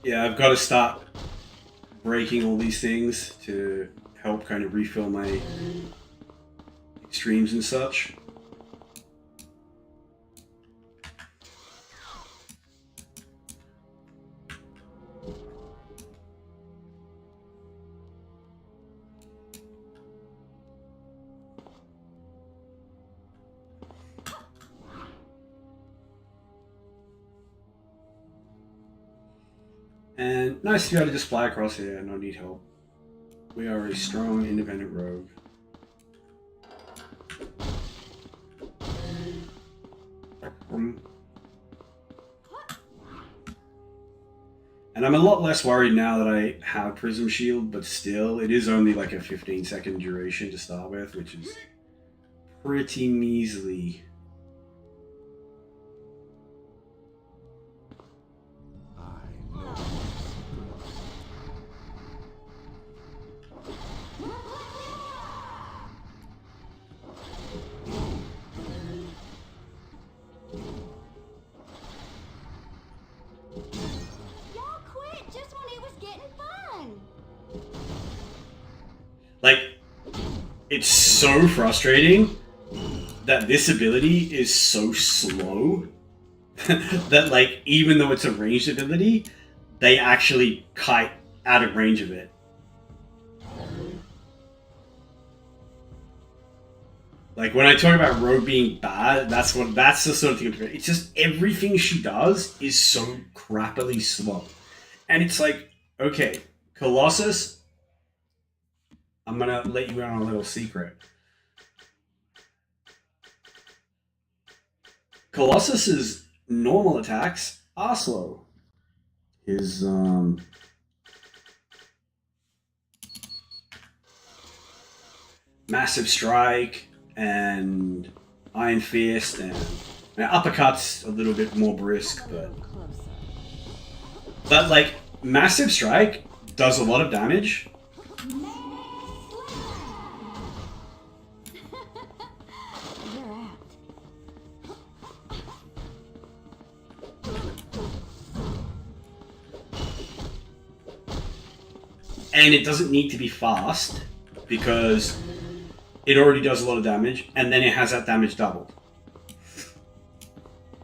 Yeah, I've got to start breaking all these things to help kind of refill my extremes and such. And nice to be able to just fly across here and not need help. We are a strong, independent rogue. And I'm a lot less worried now that I have Prism Shield, but still, it is only like a 15-second duration to start with, which is pretty measly. Y'all quit just when it was getting fun. Like, it's so frustrating that this ability is so slow that, like, even though it's a ranged ability, they actually kite out of range of it. Like, when I talk about Rogue being bad, that's the sort of thing. It's just everything she does is so crappily slow. And it's like, okay, Colossus, I'm gonna let you in on a little secret. Colossus's normal attacks are slow. His Massive Strike and Iron Fist and uppercuts a little bit more brisk, but like Massive Strike does a lot of damage. You're out. And it doesn't need to be fast because it already does a lot of damage, and then it has that damage doubled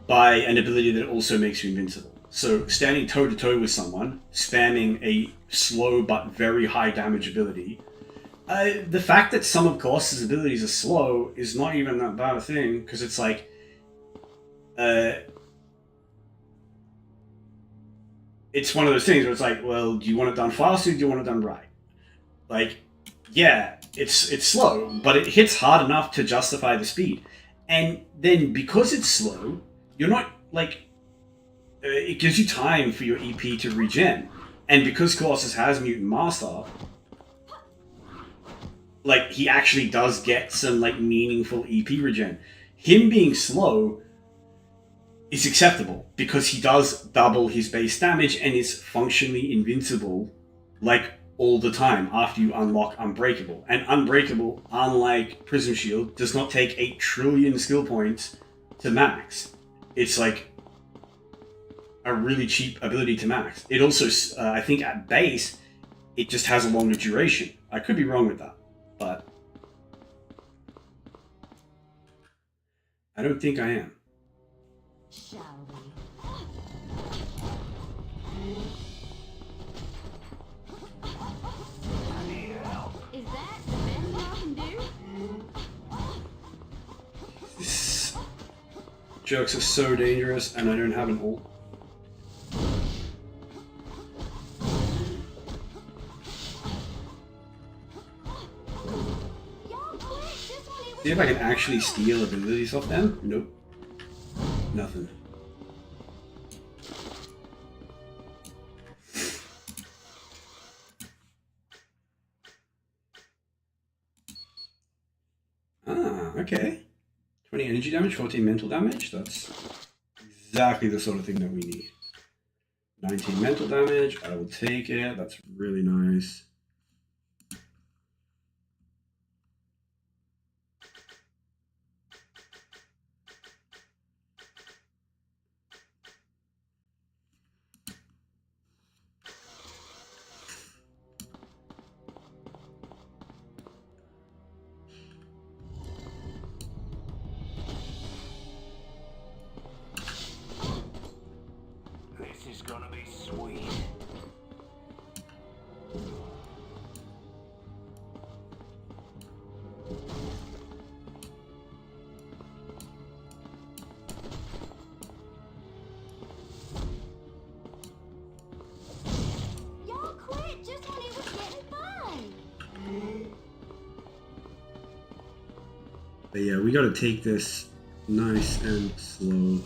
by an ability that also makes you invincible. So standing toe to toe with someone, spamming a slow but very high damage ability, the fact that some of Colossus' abilities are slow is not even that bad a thing, because it's like, it's one of those things where it's like, well, do you want it done fast or do you want it done right? Like, yeah, it's slow, but it hits hard enough to justify the speed. And then because it's slow, you're not like, it gives you time for your EP to regen. And because Colossus has Mutant Master, like, he actually does get some like meaningful EP regen. Him being slow is acceptable because he does double his base damage and is functionally invincible like all the time after you unlock Unbreakable. And Unbreakable, unlike Prism Shield, does not take 8 trillion skill points to max. It's like a really cheap ability to max. It also, I think at base, it just has a longer duration. I could be wrong with that, but I don't think I am. Shall we? Is that the best y'all can do? These jokes are so dangerous, and I don't have an ult. See if I can actually steal abilities off them. Nope. Nothing. Ah, okay. 20 energy damage, 14 mental damage. That's exactly the sort of thing that we need. 19 mental damage. I will take it. That's really nice. This is gonna be sweet. Y'all quit just when it was getting fun. But yeah, we gotta take this nice and slow.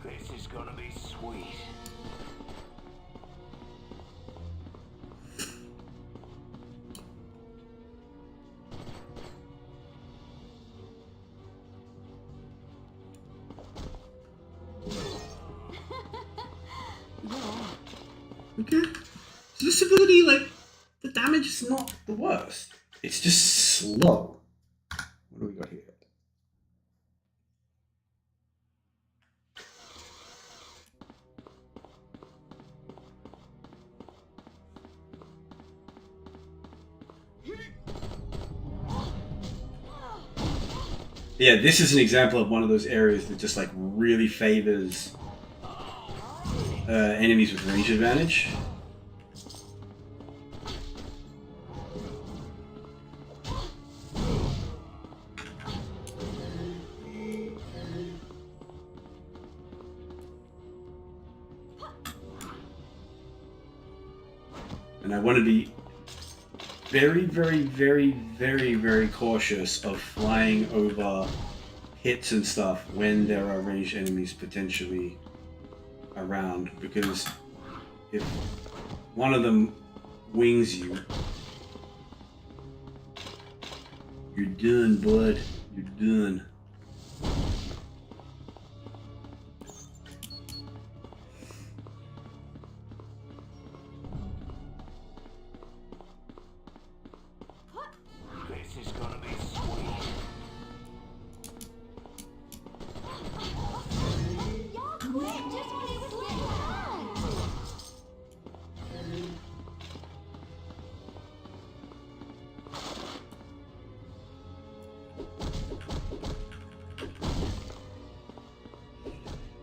This is gonna be sweet. Okay. So this ability, like, the damage is not the worst. It's just slow. What do we got here? Yeah, this is an example of one of those areas that just like really favors enemies with range advantage. And I want to be very, very, very, very, very cautious of flying over hits and stuff when there are ranged enemies potentially around, because if one of them wings you, you're done, bud. You're done. This is gonna be sweet. Y'all quit just when it was getting fun.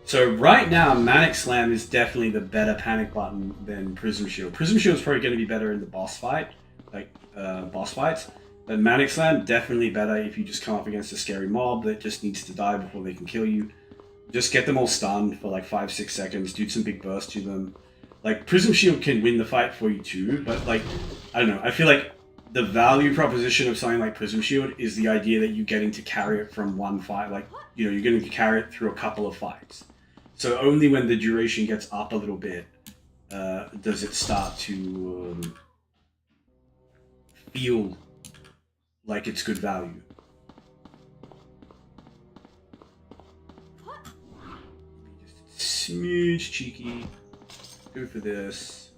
So right now, Manic Slam is definitely the better panic button than Prism Shield. Prism Shield is probably going to be better in the boss fight, like boss fights. But Manic Slam, definitely better if you just come up against a scary mob that just needs to die before they can kill you. Just get them all stunned for like 5-6 seconds, do some big bursts to them. Like, Prism Shield can win the fight for you too, but like, I don't know, I feel like the value proposition of something like Prism Shield is the idea that you're getting to carry it from one fight, like, you know, you're getting to carry it through a couple of fights. So only when the duration gets up a little bit does it start to feel like it's good value. Just smooch cheeky. Go for this.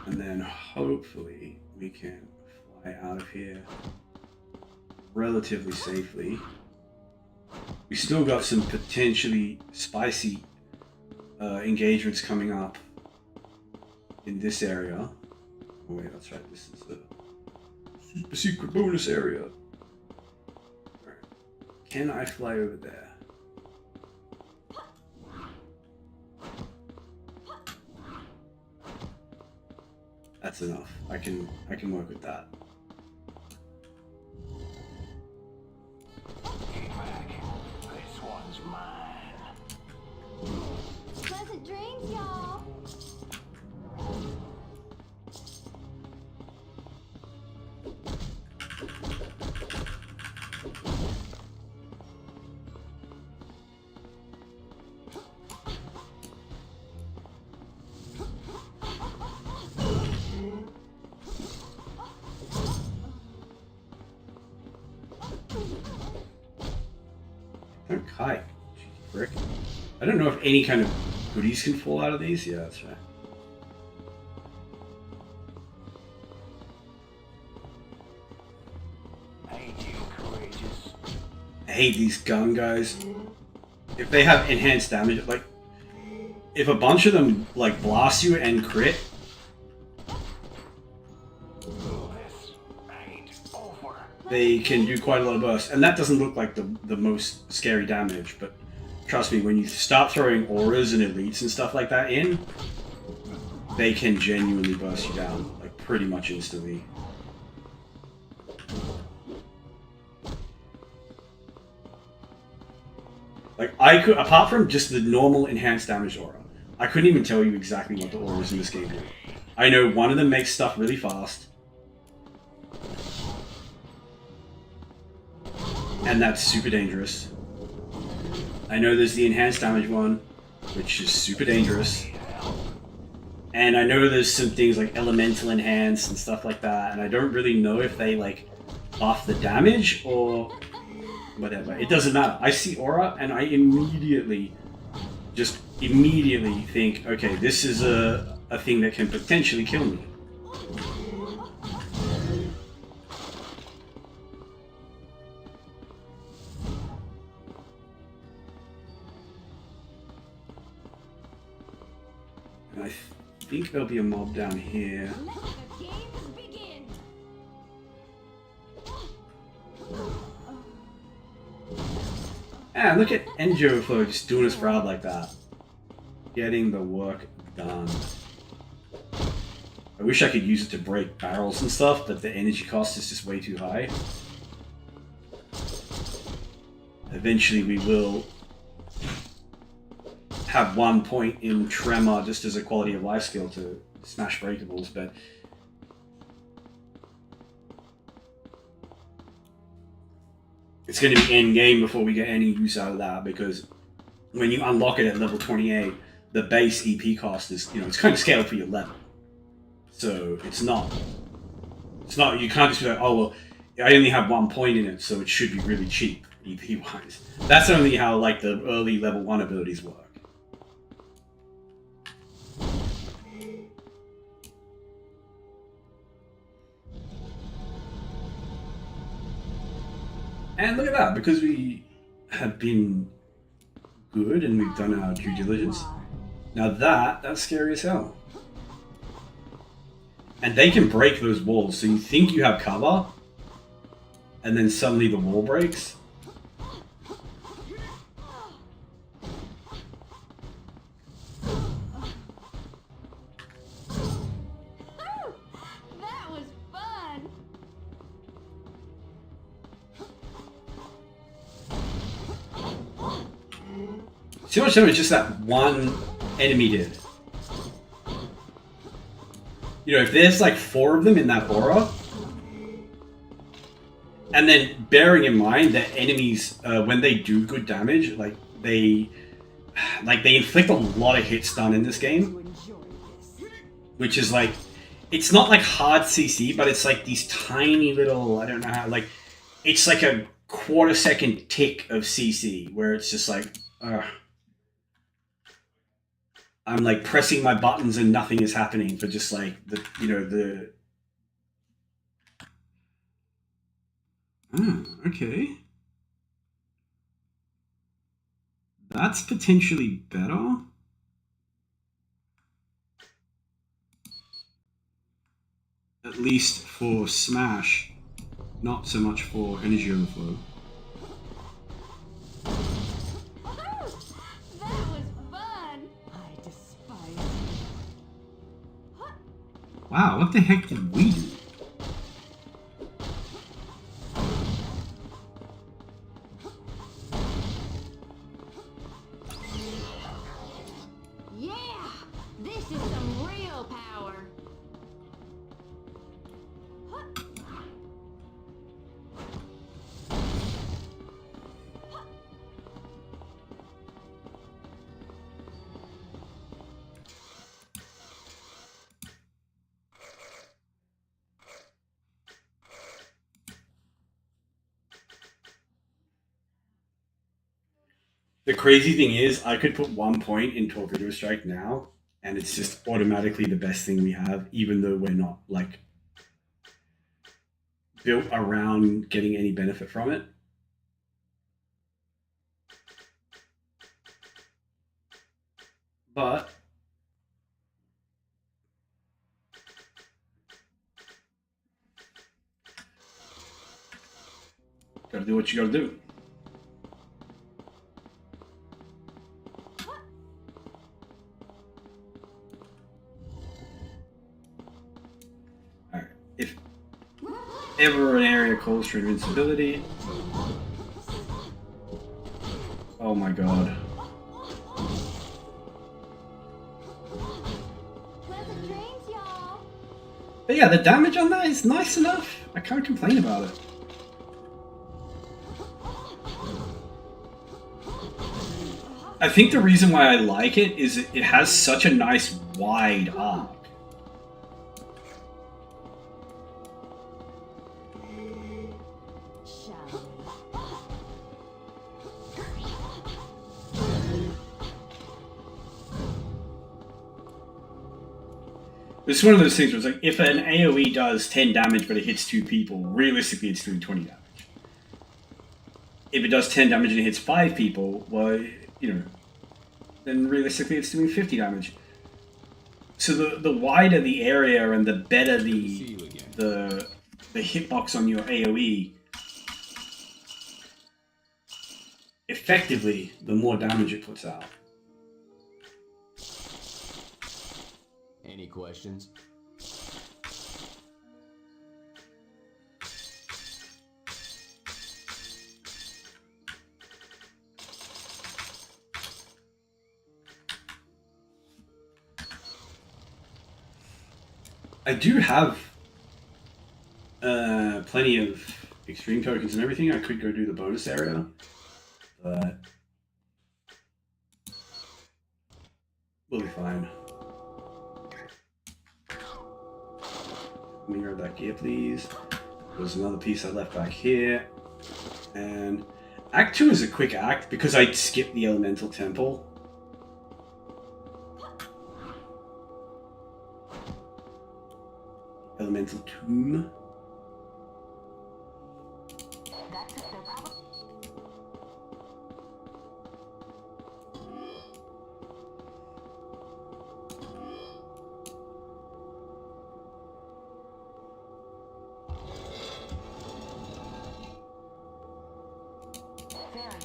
And then hopefully we can fly out of here relatively safely. We still got some potentially spicy engagements coming up in this area. Oh wait, that's right, this is the super secret bonus area. Alright. Can I fly over there? That's enough. I can work with that. Get back. This one's mine. Pleasant dreams, y'all. Don't kite. Frick. I don't know if any kind of goodies can fall out of these. Yeah, that's right. Ain't you courageous? I hate these gun guys. If they have enhanced damage, like if a bunch of them like blast you and crit, This ain't over. they can do quite a lot of burst, and that doesn't look like the most scary damage. But trust me, when you start throwing auras and elites and stuff like that in, they can genuinely burst you down like pretty much instantly. Like I could, apart from just the normal enhanced damage aura, I couldn't even tell you exactly what the auras in this game do. I know one of them makes stuff really fast, and that's super dangerous. I know there's the enhanced damage one, which is super dangerous. And I know there's some things like elemental enhance and stuff like that, and I don't really know if they like buff the damage or whatever. It doesn't matter. I see aura and I immediately think, okay, this is a thing that can potentially kill me. And I think there'll be a mob down here. Let the games begin. Ah, look at Enjoflo just doing his proud like that. Getting the work done. I wish I could use it to break barrels and stuff, but the energy cost is just way too high. Eventually we will have 1 point in Tremor just as a quality of life skill to smash breakables, but it's going to be end game before we get any use out of that, because when you unlock it at level 28, the base EP cost is, it's kind of scaled for your level. So it's not, you can't just be like, oh, well, I only have 1 point in it, so it should be really cheap, EP-wise. That's only how, like, the early level 1 abilities work. And look at that, because we have been good and we've done our due diligence. Now that's scary as hell. And they can break those walls, so you think you have cover, and then suddenly the wall breaks. That was fun. See how much damage just that one enemy did? If there's like 4 of them in that aura, and then bearing in mind that enemies, when they do good damage, they inflict a lot of hit stun in this game, which is like, it's not like hard CC, but it's like these tiny little, I don't know how, like, it's like a quarter-second tick of CC where it's just like, I'm like pressing my buttons and nothing is happening for just like the. Okay. That's potentially better. At least for Smash, not so much for energy overflow. Wow, what the heck did we do? Yeah! This is some real power. The crazy thing is, I could put 1 point in Torpedo Strike now, and it's just automatically the best thing we have, even though we're not, like, built around getting any benefit from it. But gotta do what you gotta do. Alright, if ever an area calls for invincibility. Oh my god. Pleasant dreams, y'all. But yeah, the damage on that is nice enough. I can't complain about it. I think the reason why I like it is it has such a nice wide arc. Shall we? It's one of those things where it's like, if an AoE does 10 damage but it hits 2 people, realistically it's doing 20 damage. If it does 10 damage and it hits 5 people, well, you know, then realistically it's doing 50 damage. So the wider the area and the better the hitbox on your AoE, effectively, the more damage it puts out. Any questions? I do have plenty of extreme tokens and everything. I could go do the bonus area, but we'll be fine. Let me grab that gear, please. There's another piece I left back here. And Act 2 is a quick act because I skipped the Elemental Temple. Elemental Tomb.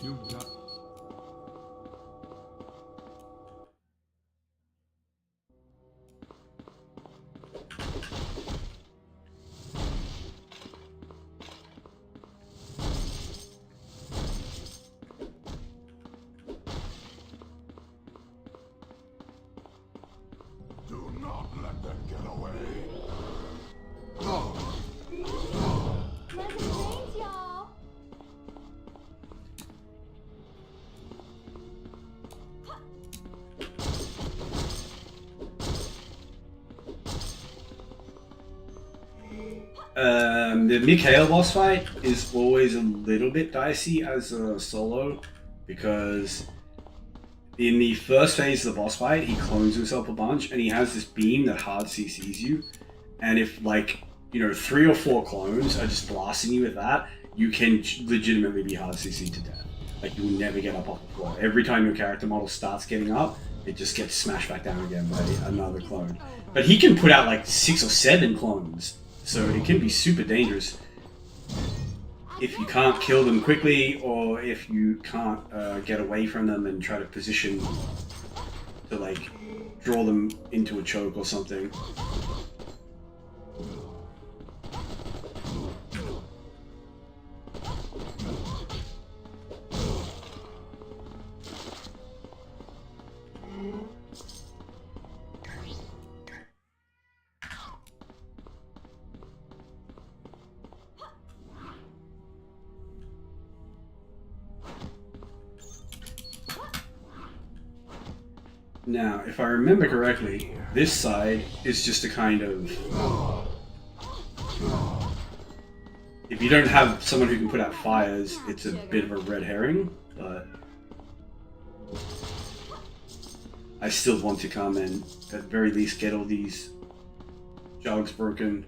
You got. Do not let them get away. Pleasant dreams, y'all. The Mikhail boss fight is always a little bit dicey as a solo, because in the first phase of the boss fight, he clones himself a bunch, and he has this beam that hard CCs you, and if, like, you know, 3 or 4 clones are just blasting you with that, you can legitimately be hard CC'd to death. Like, you will never get up off the floor. Every time your character model starts getting up, it just gets smashed back down again by another clone. But he can put out like 6 or 7 clones, so it can be super dangerous if you can't kill them quickly, or if you can't get away from them and try to position to, like, draw them into a choke or something. Now, if I remember correctly, this side is just a kind of... If you don't have someone who can put out fires, it's a bit of a red herring, but... I still want to come and, at very least, get all these jogs broken.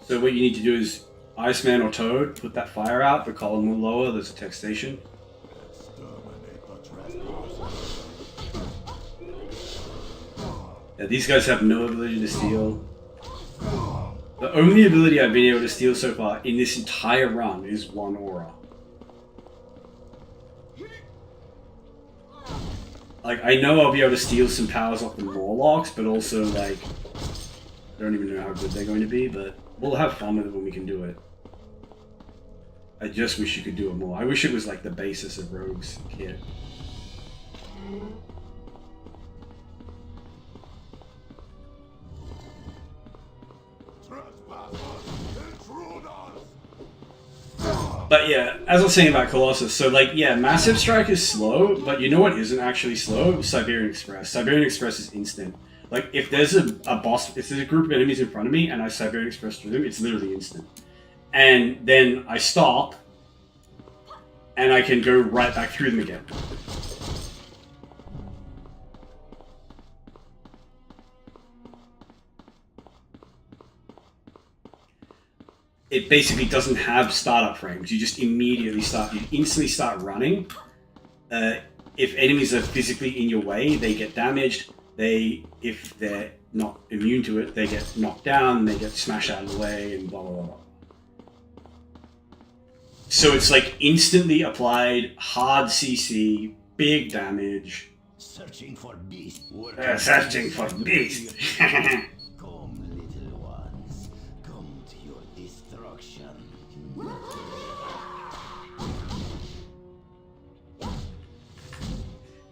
So what you need to do is Iceman or Toad, put that fire out, the column will lower, there's a tech station. Exterminate the trespassers. Yeah, these guys have no ability to steal. The only ability I've been able to steal so far in this entire run is one aura. Like, I know I'll be able to steal some powers off the Morlocks, but also, like, I don't even know how good they're going to be, but we'll have fun with it when we can do it. I just wish you could do it more. I wish it was like the basis of Rogue's kit. But yeah, as I was saying about Colossus, so like, yeah, Massive Strike is slow, but you know what isn't actually slow? Siberian Express. Siberian Express is instant. Like, if there's a boss, if there's a group of enemies in front of me and I Siberian Express through them, it's literally instant. And then I stop, and I can go right back through them again. It basically doesn't have startup frames. You just immediately start, you instantly start running. If enemies are physically in your way, they get damaged. If they're not immune to it, they get knocked down, they get smashed out of the way, and blah, blah, blah, blah. So it's like instantly applied, hard CC, big damage. Searching for beast. Searching for beast. Come, little ones. Come to your destruction.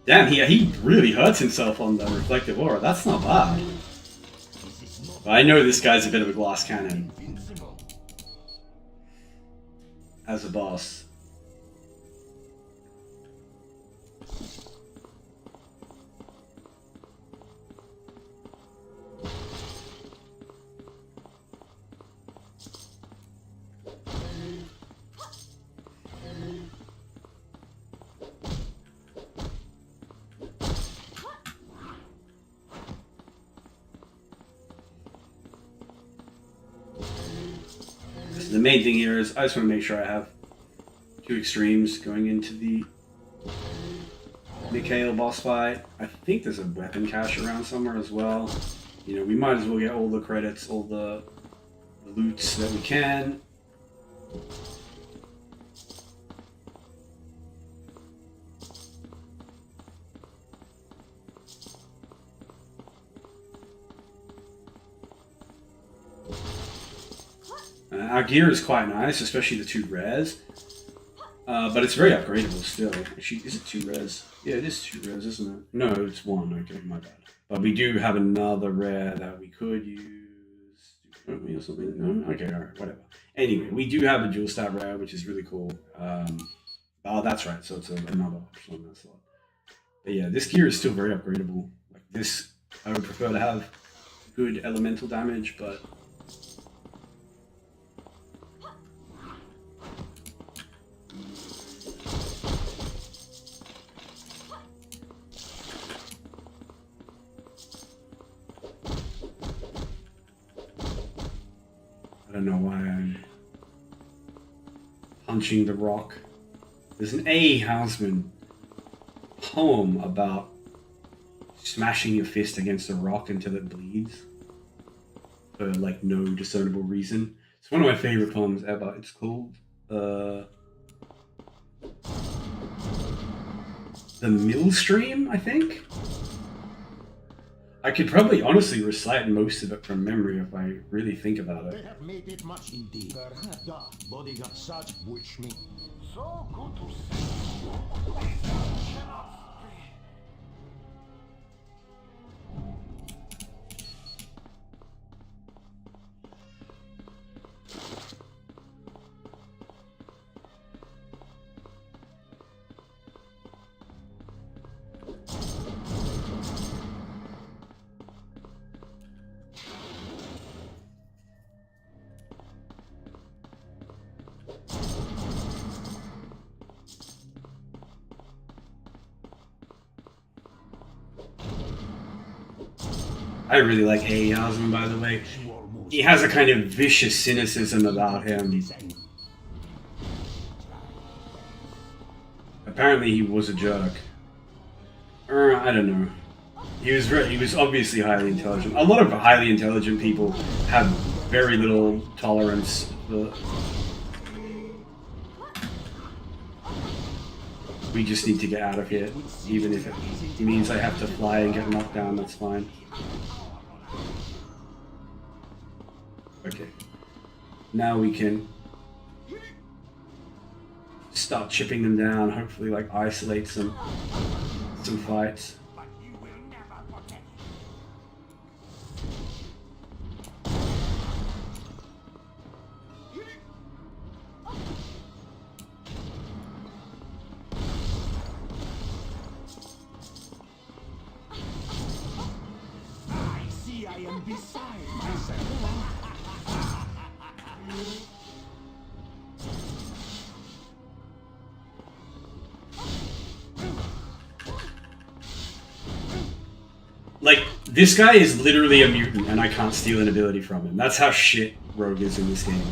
Damn, he really hurts himself on the reflective aura. That's not bad. But I know this guy's a bit of a glass cannon Invincible. as a boss. The main thing here is I just want to make sure I have two extremes going into the Mikhail boss fight. I think there's a weapon cache around somewhere as well. You know, we might as well get all the credits, all the loots that we can. Our gear is quite nice, especially the 2 rares. But it's very upgradable still. Actually, is it 2 rares? Yeah, it is 2 rares, isn't it? No, it's 1. Okay, my bad. But we do have another rare that we could use. Don't we, or something? No? Okay, alright, whatever. Anyway, we do have a dual stat rare, which is really cool. Oh, that's right. So it's another option on that slot. But yeah, this gear is still very upgradable. Like this, I would prefer to have good elemental damage, but I don't know why I'm punching the rock. There's an A. Hausman poem about smashing your fist against a rock until it bleeds for like no discernible reason. It's one of my favorite poems ever. It's called The Millstream, I think. I could probably honestly recite most of it from memory if I really think about They it. have made it much indeed. Perhaps the body got such which me. So good to see you. I really like Aeosm, by the way. He has a kind of vicious cynicism about him. Apparently he was a jerk. I don't know. He was obviously highly intelligent. A lot of highly intelligent people have very little tolerance for... We just need to get out of here, even if it means I have to fly and get knocked down, that's fine. Okay. Now we can start chipping them down, hopefully like isolate some fights. I am beside myself. Like, this guy is literally a mutant and I can't steal an ability from him. That's how shit Rogue is in this game.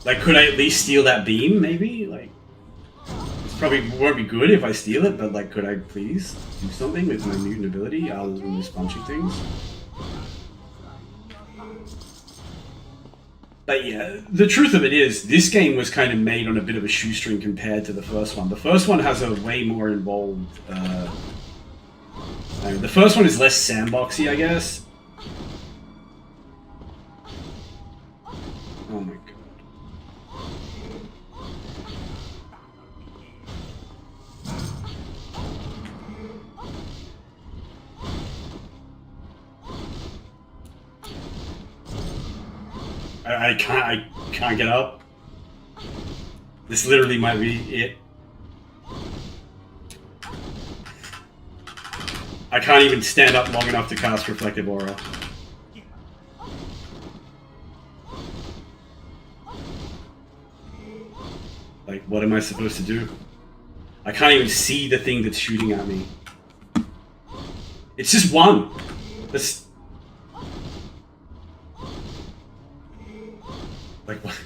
Like, could I at least steal that beam, maybe? Like, it's probably won't be good if I steal it, but like, could I please do something with my mutant ability other than just punching things? But yeah, the truth of it is, this game was kind of made on a bit of a shoestring compared to the first one. The first one has a way more involved... the first one is less sandboxy, I guess. Oh my god. I can't get up. This literally might be it. I can't even stand up long enough to cast Reflective Aura. Like, what am I supposed to do? I can't even see the thing that's shooting at me. It's just one. That's... Like, what?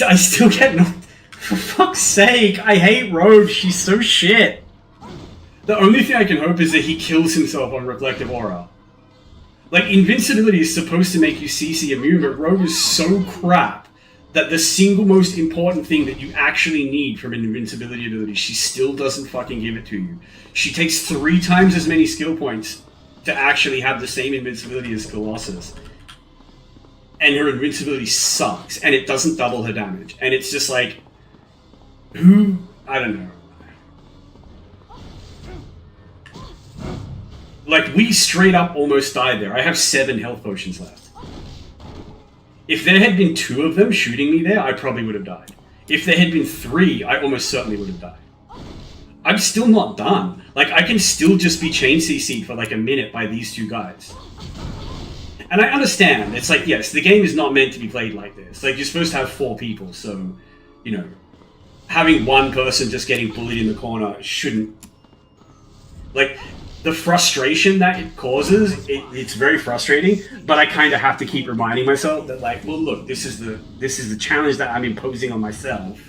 I still get no... For fuck's sake, I hate Rogue, she's so shit. The only thing I can hope is that he kills himself on Reflective Aura. Like, invincibility is supposed to make you CC immune, but Rogue is so crap that the single most important thing that you actually need from an invincibility ability, she still doesn't fucking give it to you. She takes 3 times as many skill points to actually have the same invincibility as Colossus. And her invincibility sucks, and it doesn't double her damage. And it's just like, who? I don't know. Like, we straight up almost died there. I have 7 health potions left. If there had been 2 of them shooting me there, I probably would have died. If there had been 3, I almost certainly would have died. I'm still not done. Like, I can still just be chain CC'd for like a minute by these 2 guys. And I understand, it's like, yes, the game is not meant to be played like this. Like, you're supposed to have 4 people, so, you know, having one person just getting bullied in the corner shouldn't... Like, the frustration that it causes, it's very frustrating, but I kind of have to keep reminding myself that, like, well, look, this is the challenge that I'm imposing on myself.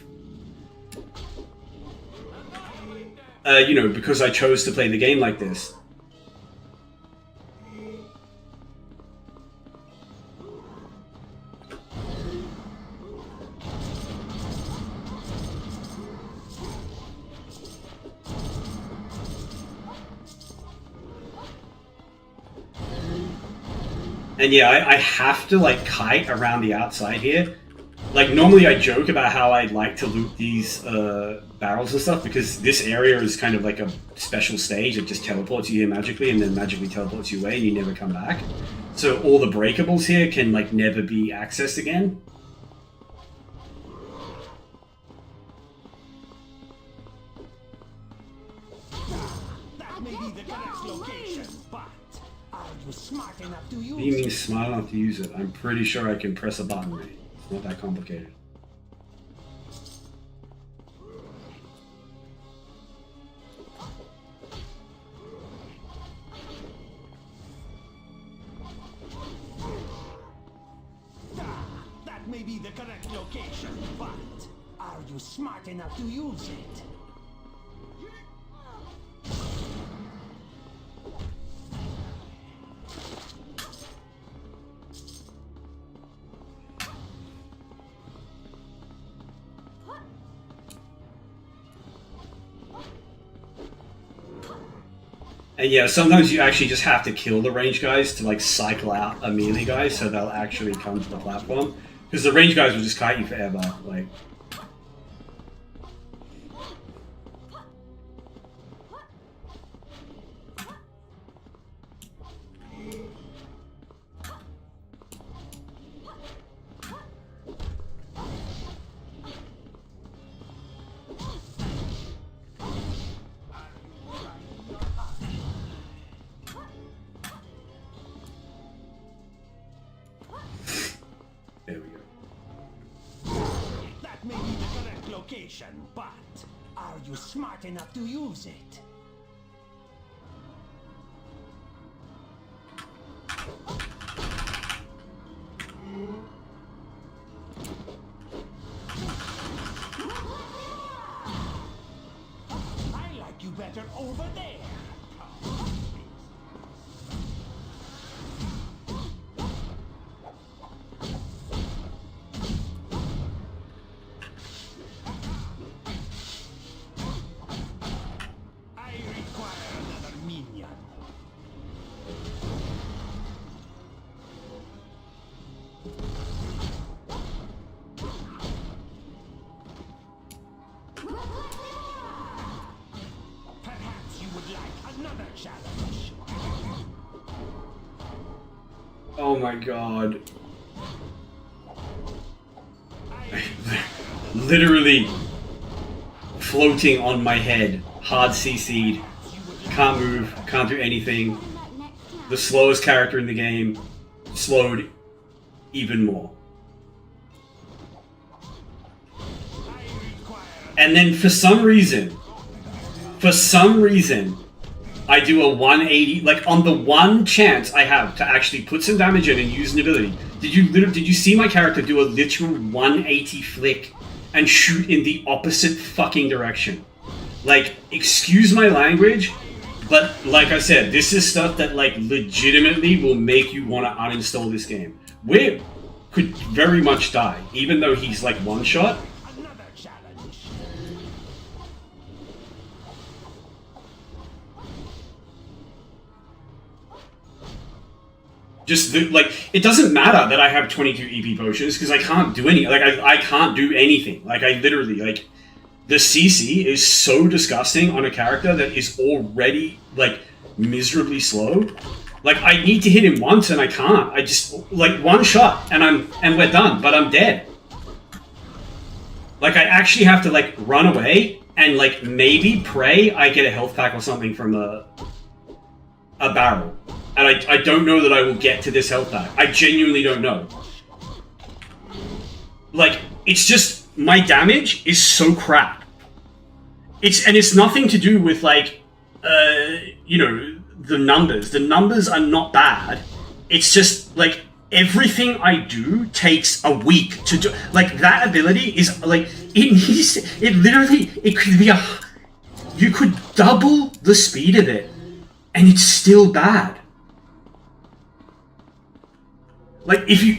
You know, because I chose to play the game like this. And yeah, I have to, like, kite around the outside here. Like, normally I joke about how I like to loot these barrels and stuff, because this area is kind of like a special stage that just teleports you here magically and then magically teleports you away and you never come back. So all the breakables here can, like, never be accessed again. That may be the correct location, but are you smart enough to use What do you mean smart enough to use it? I'm pretty sure I can press a button, mate. It's not that complicated. That may be the correct location, but are you smart enough to use it? And yeah, sometimes you actually just have to kill the range guys to, like, cycle out a melee guy so they'll actually come to the platform. Because the range guys will just kite you forever, like... There we go. That may be the correct location, but are you smart enough to use it? I like you better over there. I require another minion. Perhaps you would like another challenge. Oh my god. Literally floating on my head. Hard CC'd. Can't move, can't do anything. The slowest character in the game, slowed even more. And then for some reason, I do a 180, like on the one chance I have to actually put some damage in and use an ability. Did you see my character do a literal 180 flick and shoot in the opposite fucking direction? Like, excuse my language, but like I said, this is stuff that, like, legitimately will make you want to uninstall this game. We could very much die, even though he's like one shot. Another challenge. Just like, it doesn't matter that I have 22 EP potions because I can't do any. Like, I can't do anything. Like, I literally, like, the CC is so disgusting on a character that is already, like, miserably slow. Like, I need to hit him once and I can't. I just, like, one shot and we're done, but I'm dead. Like, I actually have to, like, run away and, like, maybe pray I get a health pack or something from a barrel. And I don't know that I will get to this health pack. I genuinely don't know. Like, it's just, my damage is so crap. It's nothing to do with, like, you know, the numbers. The numbers are not bad. It's just like everything I do takes a week to do. Like that ability is like it could be you could double the speed of it and it's still bad. Like if you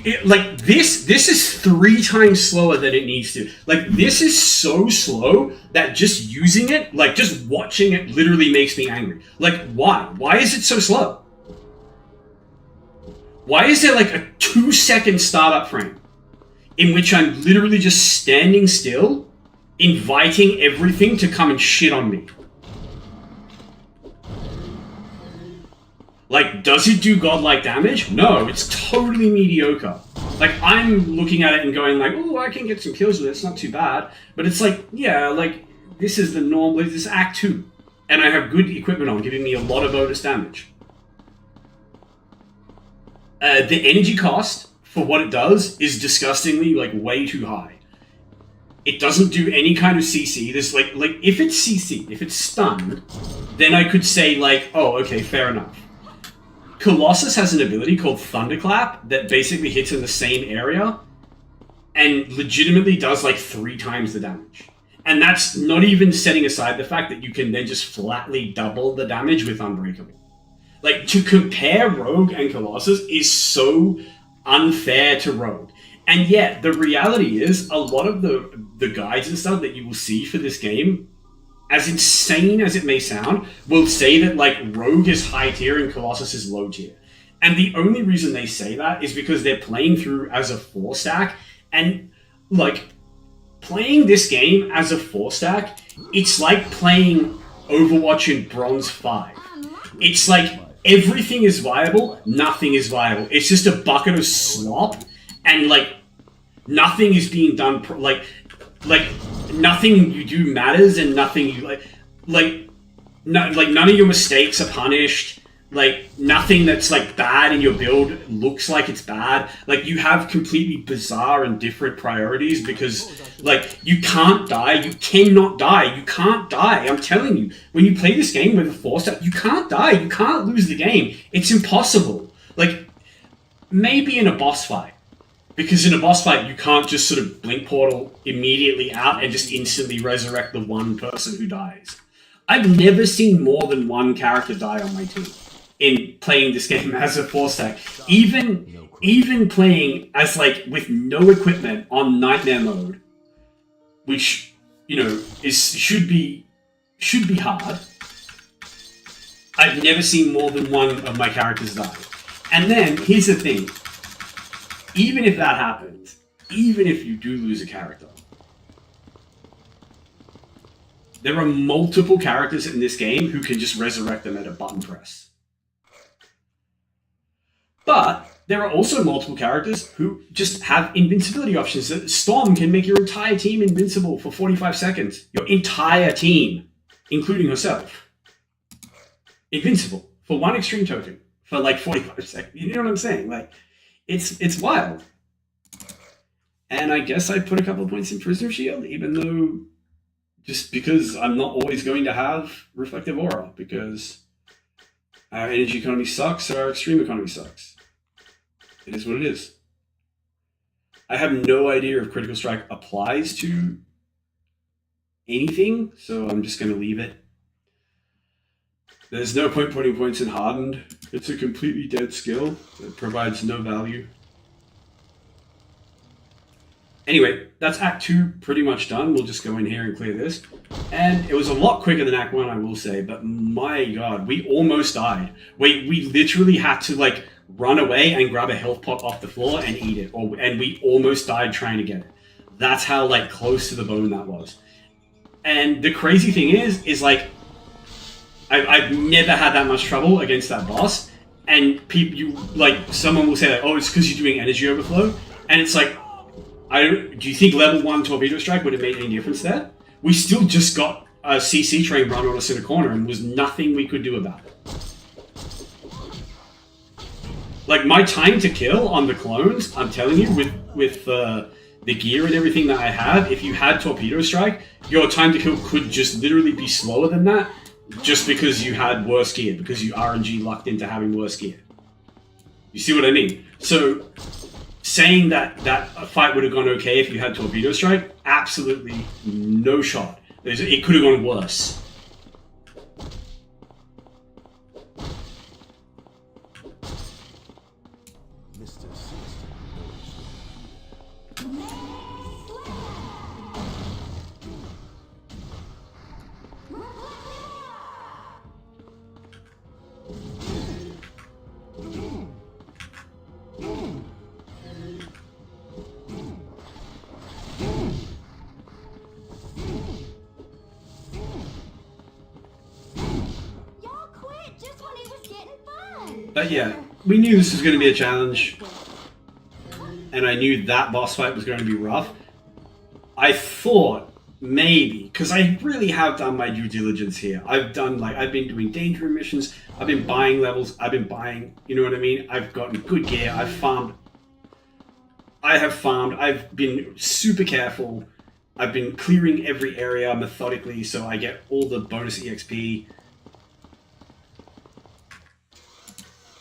this is 3 times slower than it needs to. Like this is so slow that just using it, like just watching it literally makes me angry. Like why is it so slow? Why is there like a 2-second startup frame in which I'm literally just standing still, inviting everything to come and shit on me? Like, does it do godlike damage? No, it's totally mediocre. Like, I'm looking at it and going like, oh, I can get some kills with it, it's not too bad. But it's like, yeah, like, this is the normal, this is Act 2. And I have good equipment on, giving me a lot of bonus damage. The energy cost for what it does is disgustingly, like, way too high. It doesn't do any kind of CC. There's like if it's CC, if it's stunned, then I could say like, oh, okay, fair enough. Colossus has an ability called Thunderclap that basically hits in the same area and legitimately does like 3 times the damage. And that's not even setting aside the fact that you can then just flatly double the damage with Unbreakable. Like, to compare Rogue and Colossus is so unfair to Rogue. And yet, the reality is, a lot of the guides and stuff that you will see for this game, as insane as it may sound, will say that, like, Rogue is high tier and Colossus is low tier. And the only reason they say that is because they're playing through as a 4-stack, and, like, playing this game as a 4-stack, it's like playing Overwatch in Bronze 5. It's like, everything is viable, nothing is viable. It's just a bucket of slop, and like nothing is being done. Like nothing you do matters, and nothing you none of your mistakes are punished. Like nothing that's like bad in your build looks like it's bad. Like you have completely bizarre and different priorities because like you can't die, you cannot die, you can't die. I'm telling you, when you play this game with a 4-stack, you can't die, you can't lose the game. It's impossible. Like maybe in a boss fight, because in a boss fight you can't just sort of blink portal immediately out and just instantly resurrect the one person who dies. I've never seen more than one character die on my team in playing this game as a 4-stack. Even playing as like with no equipment on Nightmare mode, which you know should be hard. I've never seen more than one of my characters die. And then here's the thing: even if that happens, even if you do lose a character, there are multiple characters in this game who can just resurrect them at a button press. But there are also multiple characters who just have invincibility options. Storm can make your entire team invincible for 45 seconds. Your entire team, including herself. Invincible for 1 extreme token for like 45 seconds. You know what I'm saying? Like, it's wild. And I guess I put a couple of points in Prisoner Shield, even though just because I'm not always going to have Reflective Aura, because our energy economy sucks, so our extreme economy sucks. It is what it is. I have no idea if Critical Strike applies to anything, so I'm just going to leave it. There's no point putting points in Hardened. It's a completely dead skill that provides no value. Anyway, that's Act 2 pretty much done. We'll just go in here and clear this. And it was a lot quicker than Act 1, I will say, but my god, we almost died. We literally had to like run away and grab a health pot off the floor and eat it, and we almost died trying to get it. That's how like close to the bone that was. And the crazy thing is like, I've never had that much trouble against that boss. And someone will say like, oh, it's because you're doing energy overflow, and it's like, do you think level 1 torpedo strike would have made any difference there? We still just got a CC train run on us in a corner and was nothing we could do about it. Like, my time to kill on the clones, I'm telling you, with the gear and everything that I have, if you had torpedo strike, your time to kill could just literally be slower than that. just because you had worse gear, because you RNG lucked into having worse gear. You see what I mean? So saying that a fight would have gone okay if you had Torpedo Strike, absolutely no shot. It could have gone worse. Mr. Sinister Y'all quit just when it was getting fun. But yeah, we knew this was going to be a challenge, and I knew that boss fight was going to be rough. I thought maybe, because I really have done my due diligence here. I've been doing danger missions, I've been buying levels, I've been buying, you know what I mean? I've gotten good gear, I've been super careful, I've been clearing every area methodically so I get all the bonus EXP.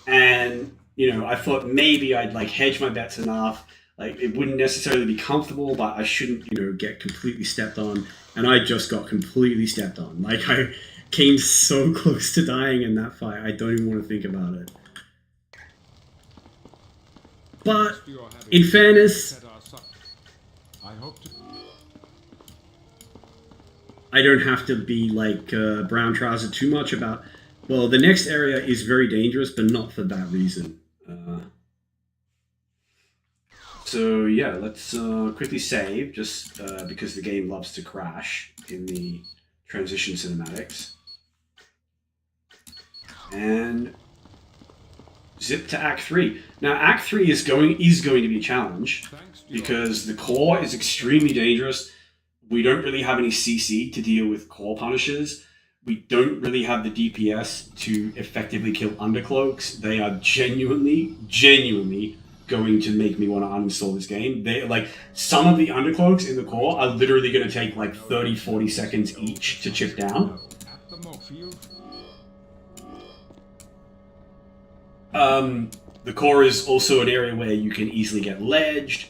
And, you know, I thought maybe I'd like hedge my bets enough. Like, it wouldn't necessarily be comfortable, but I shouldn't, you know, get completely stepped on. And I just got completely stepped on. Like, I came so close to dying in that fight, I don't even want to think about it. But, in fairness, I don't have to be like brown trouser too much about... Well, the next area is very dangerous, but not for that reason. So yeah, let's quickly save, just because the game loves to crash in the transition cinematics. And zip to Act 3. Now, Act 3 is going to be a challenge, because the core is extremely dangerous. We don't really have any CC to deal with core punishers. We don't really have the DPS to effectively kill undercloaks. They are genuinely going to make me want to uninstall this game. They like some of the undercloaks in the core are literally going to take like 30-40 seconds each to chip down. The core is also an area where you can easily get ledged.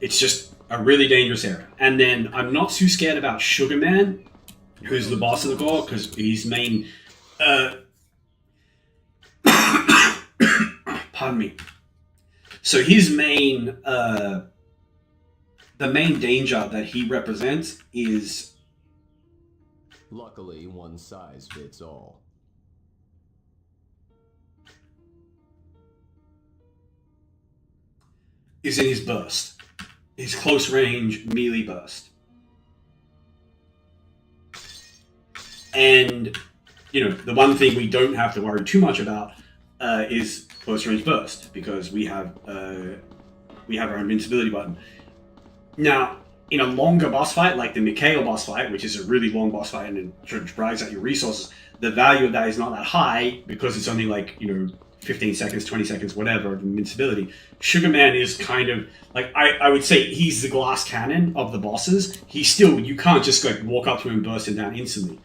It's just a really dangerous area. And then I'm not too scared about Sugar Man, who's the boss of the core, because his main pardon me. So his main the main danger that he represents is... Luckily, one size fits all. is in his burst. His close range melee burst. And, you know, the one thing we don't have to worry too much about is close range burst, because we have our invincibility button. Now, in a longer boss fight, like the Mikhail boss fight, which is a really long boss fight and it drags out your resources, the value of that is not that high, because it's only like, you know, 15 seconds, 20 seconds, whatever, of invincibility. Sugar Man is kind of, like, I would say he's the glass cannon of the bosses. He's still, you can't just like walk up to him and burst him down instantly.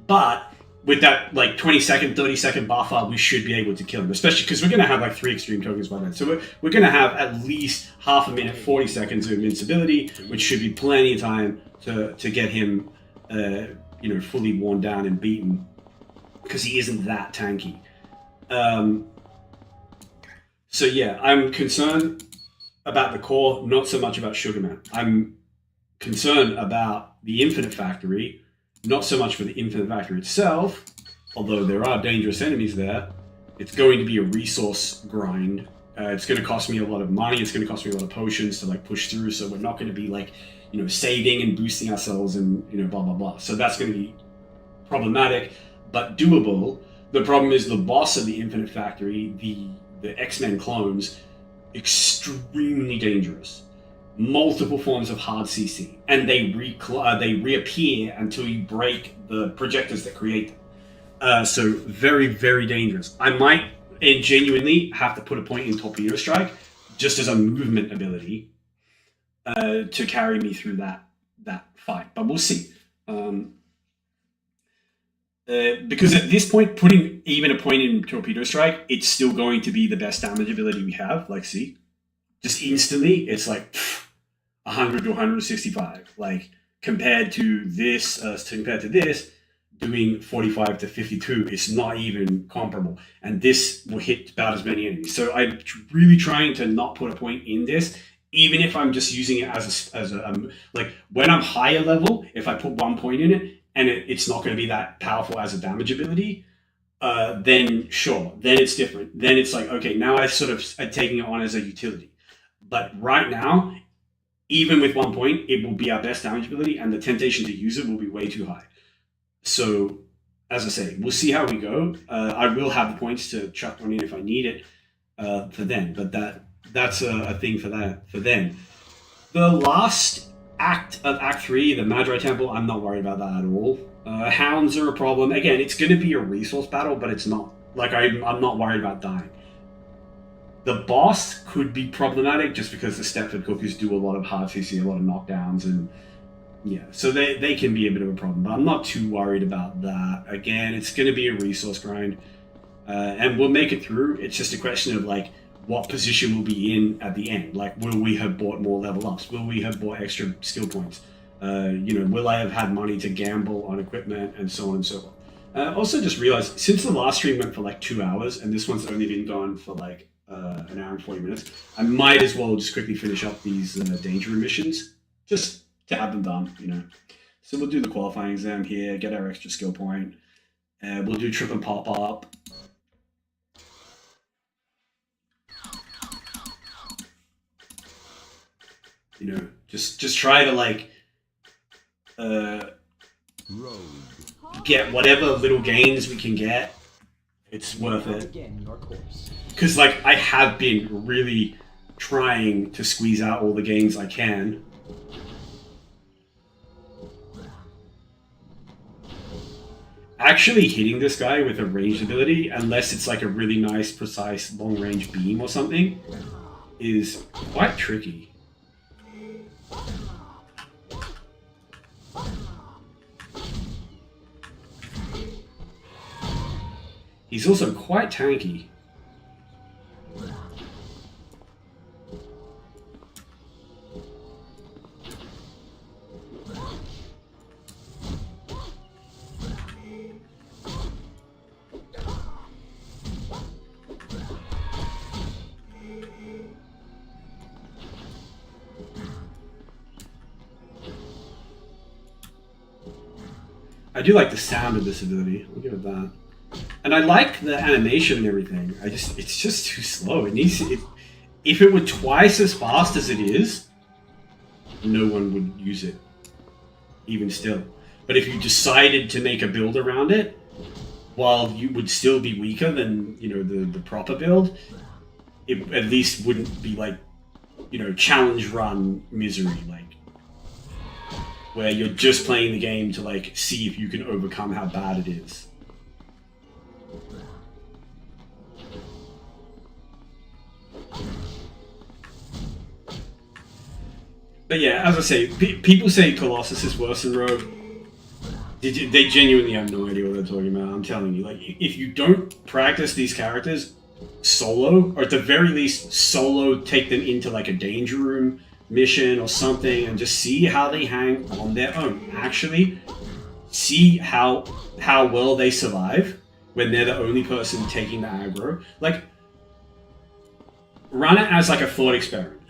But with that like 20-second, 30-second buffer, we should be able to kill him, especially because we're going to have like 3 extreme tokens by then. So we're going to have at least half a minute, 40 seconds of invincibility, which should be plenty of time to get him, you know, fully worn down and beaten, because he isn't that tanky. So yeah, I'm concerned about the core, not so much about Sugar Man. I'm concerned about the Infinite Factory, not so much for the Infinite Factory itself, although there are dangerous enemies there. It's going to be a resource grind. It's going to cost me a lot of money. It's going to cost me a lot of potions to like push through. So we're not going to be like, you know, saving and boosting ourselves and, you know, blah, blah, blah. So that's going to be problematic, but doable. The problem is the boss of the Infinite Factory, the X-Men clones, extremely dangerous. Multiple forms of hard CC, and they reappear until you break the projectors that create them. So very, very dangerous. I might genuinely have to put a point in Torpedo Strike just as a movement ability to carry me through that fight, but we'll see. Because at this point, putting even a point in Torpedo Strike, it's still going to be the best damage ability we have. Like, see? Just instantly, it's like 100 to 165. Like, compared to this, doing 45 to 52 is not even comparable. And this will hit about as many enemies. So I'm really trying to not put a point in this, even if I'm just using it as a like, when I'm higher level, if I put 1 point in it, and it's not going to be that powerful as a damage ability, then sure, then it's different. Then it's like, okay, now I sort of am taking it on as a utility. But right now, even with 1 point, it will be our best damage ability, and the temptation to use it will be way too high. So, as I say, we'll see how we go. I will have the points to chuck one in if I need it for them, but that's a thing for them. The last act of Act 3, the Magi Temple, I'm not worried about that at all. Hounds are a problem. Again, it's going to be a resource battle, but it's not. Like, I'm not worried about dying. The boss could be problematic just because the Stepford Cookers do a lot of hard CC, a lot of knockdowns, and yeah, so they can be a bit of a problem, but I'm not too worried about that. Again, it's going to be a resource grind, and we'll make it through. It's just a question of, like, what position we'll be in at the end. Like, will we have bought more level ups? Will we have bought extra skill points? Will I have had money to gamble on equipment, and so on and so on. Also just realized, since the last stream went for like 2 hours, and this one's only been gone for like an hour and 40 minutes, I might as well just quickly finish up these danger room missions, just to have them done, So we'll do the qualifying exam here, get our extra skill point. We'll do trip and pop up. Just try to, like, get whatever little gains we can get. It's worth it. Because, like, I have been really trying to squeeze out all the gains I can. Actually hitting this guy with a ranged ability, unless it's like a really nice, precise, long-range beam or something, is quite tricky. He's also quite tanky. I do like the sound of this ability. I'll give it that. And I like the animation and everything. It's just too slow. If it were twice as fast as it is, no one would use it, even still. But if you decided to make a build around it, while you would still be weaker than, the proper build, it at least wouldn't be like, challenge run misery, like, where you're just playing the game to, like, see if you can overcome how bad it is. But yeah, as I say, people say Colossus is worse than Rogue. They genuinely have no idea what they're talking about. I'm telling you, like, if you don't practice these characters solo, or at the very least solo, take them into like a danger room mission or something, and just see how they hang on their own. Actually, see how well they survive when they're the only person taking the aggro. Like, run it as like a thought experiment.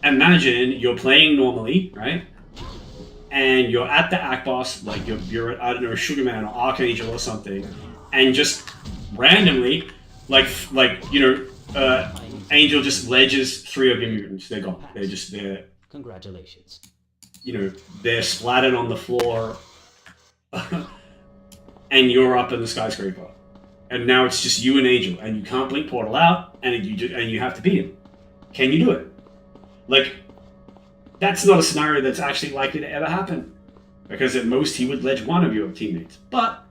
Imagine you're playing normally, right? And you're at the act boss, like you're at, I don't know, Sugarman or Archangel or something, and just randomly, Angel just ledges 3 of your mutants. They're gone. They're Congratulations. They're splattered on the floor, and you're up in the skyscraper, and now it's just you and Angel, and you can't blink portal out, and you have to beat him. Can you do it? Like, that's not a scenario that's actually likely to ever happen, because at most he would ledge 1 of your teammates. But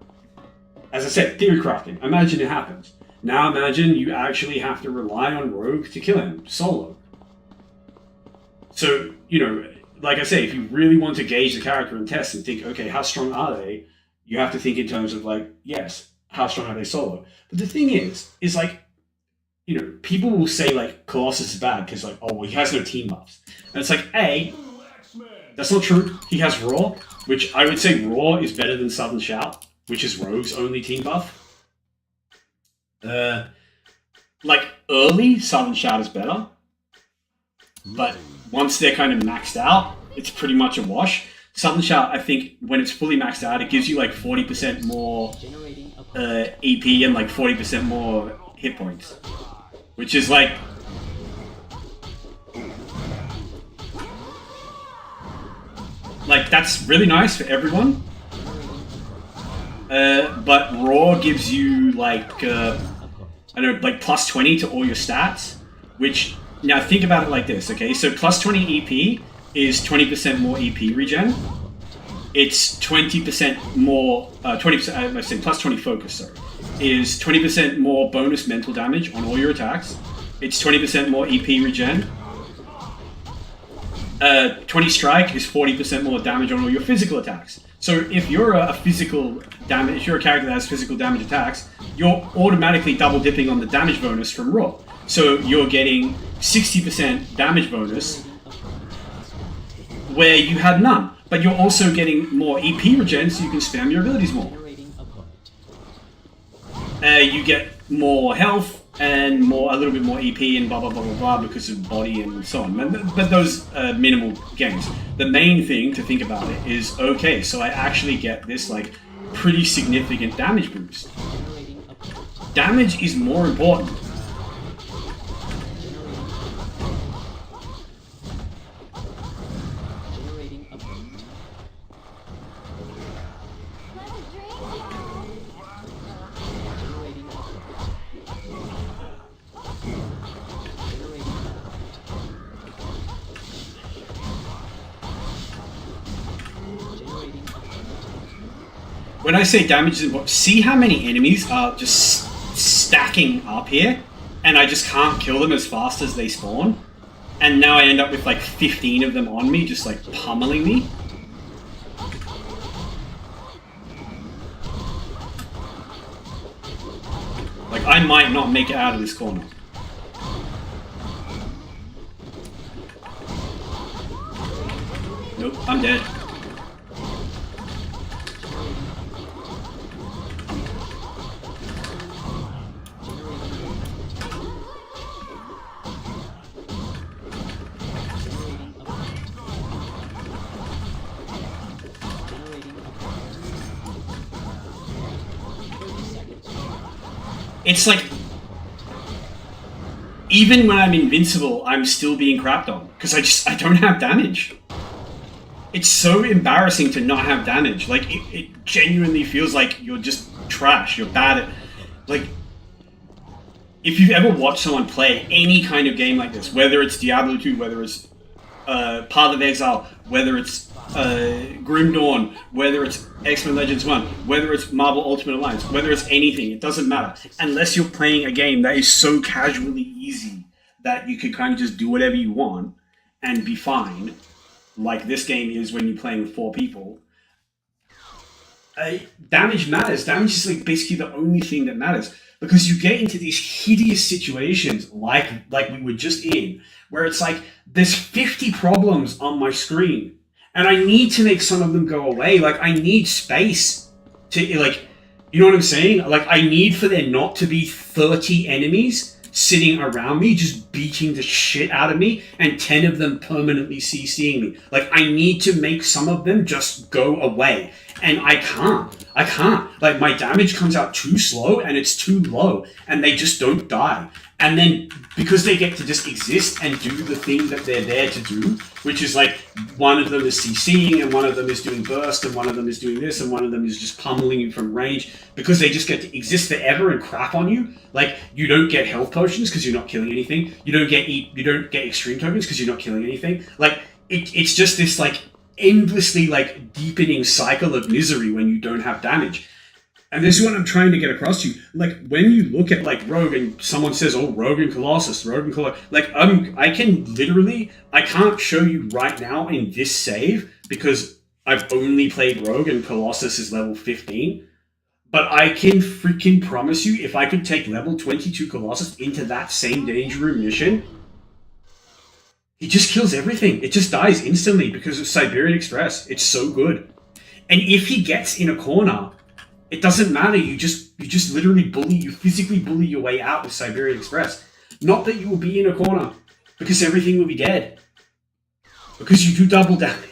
as I said, theory crafting. Imagine it happens. Now imagine you actually have to rely on Rogue to kill him solo. So, like I say, if you really want to gauge the character and test and think, okay, how strong are they? you have to think in terms of like, yes, how strong are they solo? But the thing is like, you know, people will say like Colossus is bad because like, oh well, he has no team buffs, and it's like, A, that's not true. He has Raw, which I would say Raw is better than Southern Shout, which is Rogue's only team buff. Like early, Southern Shout is better, but once they're kind of maxed out, it's pretty much a wash. Southern Shout, I think, when it's fully maxed out, it gives you like 40% more EP and like 40% more hit points, which is like that's really nice for everyone. But Raw gives you like I don't know, like plus 20 to all your stats, which now think about it like this, okay? So plus 20 EP is 20% more EP regen. It's 20% more 20%. I say plus 20 focus. Sorry, is 20% more bonus mental damage on all your attacks. It's 20% more EP regen. 20 strike is 40% more damage on all your physical attacks. So if you're a physical damage, if you're a character that has physical damage attacks, you're automatically double dipping on the damage bonus from Raw. So you're getting 60% damage bonus where you had none, but you're also getting more EP regen, so you can spam your abilities more. You get more health and a little bit more EP and blah blah blah blah blah because of body and so on. But those minimal gains. The main thing to think about it is, okay, so I actually get this like pretty significant damage boost. Damage is more important. When I say damage is important, see how many enemies are just stacking up here, and I just can't kill them as fast as they spawn, and now I end up with like 15 of them on me, just like pummeling me. Like I might not make it out of this corner. Nope, I'm dead. It's like, even when I'm invincible, I'm still being crapped on because I don't have damage. It's so embarrassing to not have damage. Like it genuinely feels like you're just trash. You're bad at, like, if you've ever watched someone play any kind of game like this, whether it's Diablo 2, whether it's Path of Exile, whether it's Grim Dawn, whether it's X-Men Legends 1, whether it's Marvel Ultimate Alliance, whether it's anything, it doesn't matter. Unless you're playing a game that is so casually easy that you can kind of just do whatever you want and be fine, like this game is when you're playing with 4 people. Damage matters. Damage is like basically the only thing that matters, because you get into these hideous situations like we were just in, where it's like there's 50 problems on my screen and I need to make some of them go away. Like I need space to, like, you know what I'm saying? Like I need for there not to be 30 enemies sitting around me just beating the shit out of me and 10 of them permanently CCing me. Like I need to make some of them just go away. And I can't. Like my damage comes out too slow and it's too low and they just don't die. And then because they get to just exist and do the thing that they're there to do, which is like one of them is CCing and one of them is doing burst and one of them is doing this and one of them is just pummeling you from range, because they just get to exist forever and crap on you. Like you don't get health potions because you're not killing anything. You don't get extreme tokens because you're not killing anything. Like it's just this like endlessly like deepening cycle of misery when you don't have damage. And this is what I'm trying to get across to you. Like when you look at like Rogue and someone says, "Oh, Rogue and Colossus, like I can't show you right now in this save because I've only played Rogue and Colossus is level 15. But I can freaking promise you, if I could take level 22 Colossus into that same danger room mission, he just kills everything. It just dies instantly because of Siberian Express. It's so good. And if he gets in a corner, it doesn't matter. You just literally you physically bully your way out with Siberian Express. Not that you will be in a corner, because everything will be dead. Because you do double damage.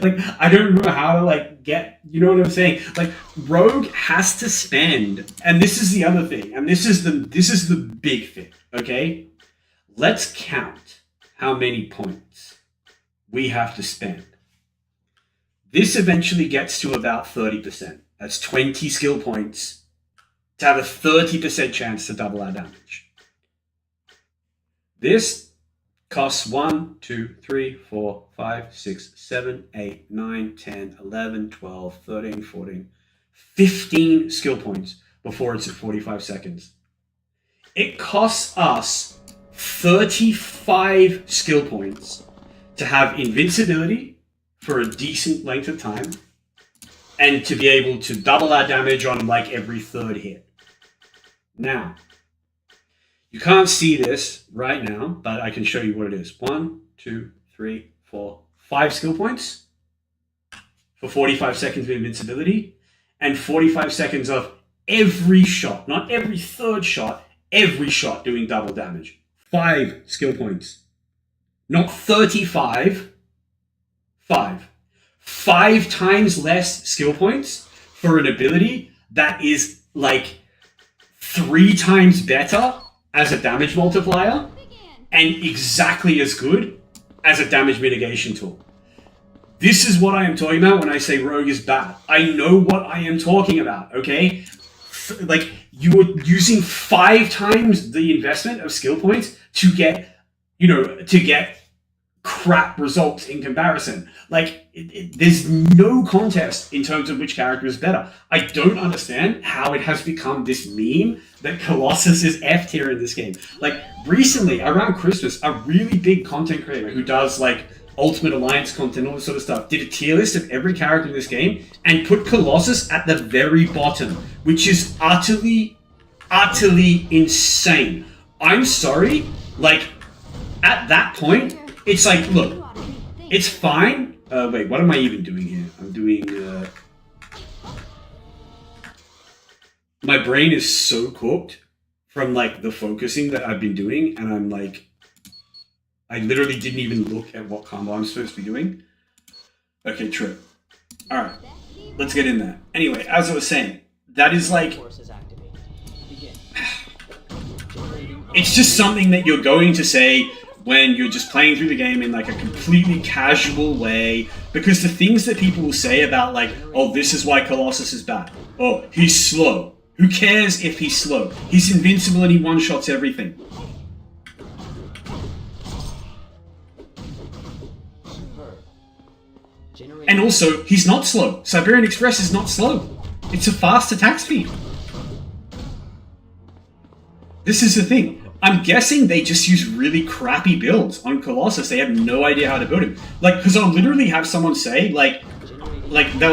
Like, I don't know how to, like, get, you know what I'm saying? Like, Rogue has to spend, and this is the other thing, and this is the big thing, okay? Let's count how many points we have to spend. This eventually gets to about 30%. That's 20 skill points to have a 30% chance to double our damage. This costs 1, 2, 3, 4, 5, 6, 7, 8, 9, 10, 11, 12, 13, 14, 15 skill points before it's at 45 seconds. It costs us 35 skill points to have invincibility for a decent length of time and to be able to double our damage on like every third hit. Now, you can't see this right now, but I can show you what it is. 1, 2, 3, 4, 5 skill points for 45 seconds of invincibility and 45 seconds of every shot, not every third shot, every shot doing double damage. 5 skill points. Not 35, 5. 5 times less skill points for an ability that is like 3 times better as a damage multiplier, and exactly as good as a damage mitigation tool. This is what I am talking about when I say Rogue is bad. I know what I am talking about, okay? Like, you are using 5 times the investment of skill points to get, crap results in comparison. Like, there's no contest in terms of which character is better. I don't understand how it has become this meme that Colossus is F tier in this game. Like, recently, around Christmas, a really big content creator who does, like, Ultimate Alliance content, all this sort of stuff, did a tier list of every character in this game and put Colossus at the very bottom, which is utterly insane. I'm sorry, like, at that point, it's like, look, it's fine. Wait, what am I even doing here? I'm doing, my brain is so cooked from, like, the focusing that I've been doing, and I'm like, I literally didn't even look at what combo I'm supposed to be doing. Okay, true. Alright, let's get in there. Anyway, as I was saying, that is like, Forces activated. Begin. it's just something that you're going to say when you're just playing through the game in like a completely casual way, because the things that people will say about like, oh, this is why Colossus is bad. Oh, he's slow. Who cares if he's slow? He's invincible and he one-shots everything. And also, he's not slow. Siberian Express is not slow. It's a fast attack speed. This is the thing. I'm guessing they just use really crappy builds on Colossus. They have no idea how to build him. Like, because I'll literally have someone say,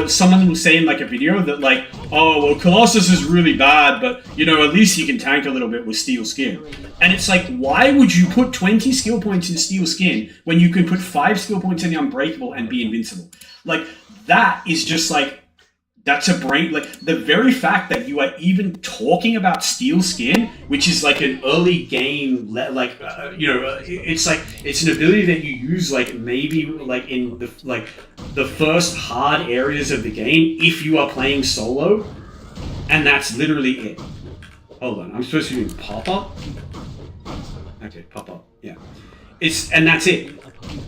someone will say in like a video that like, oh, well, Colossus is really bad, but, you know, at least he can tank a little bit with Steel Skin. And it's like, why would you put 20 skill points in Steel Skin when you can put 5 skill points in the Unbreakable and be invincible? Like, that is just like, that's a brain, like, the very fact that you are even talking about Steel Skin, which is like an early game, it's like, it's an ability that you use, like, maybe, like, in the first hard areas of the game, if you are playing solo, and that's literally it. Hold on, I'm supposed to be doing pop-up? Okay, pop-up, yeah. And that's it.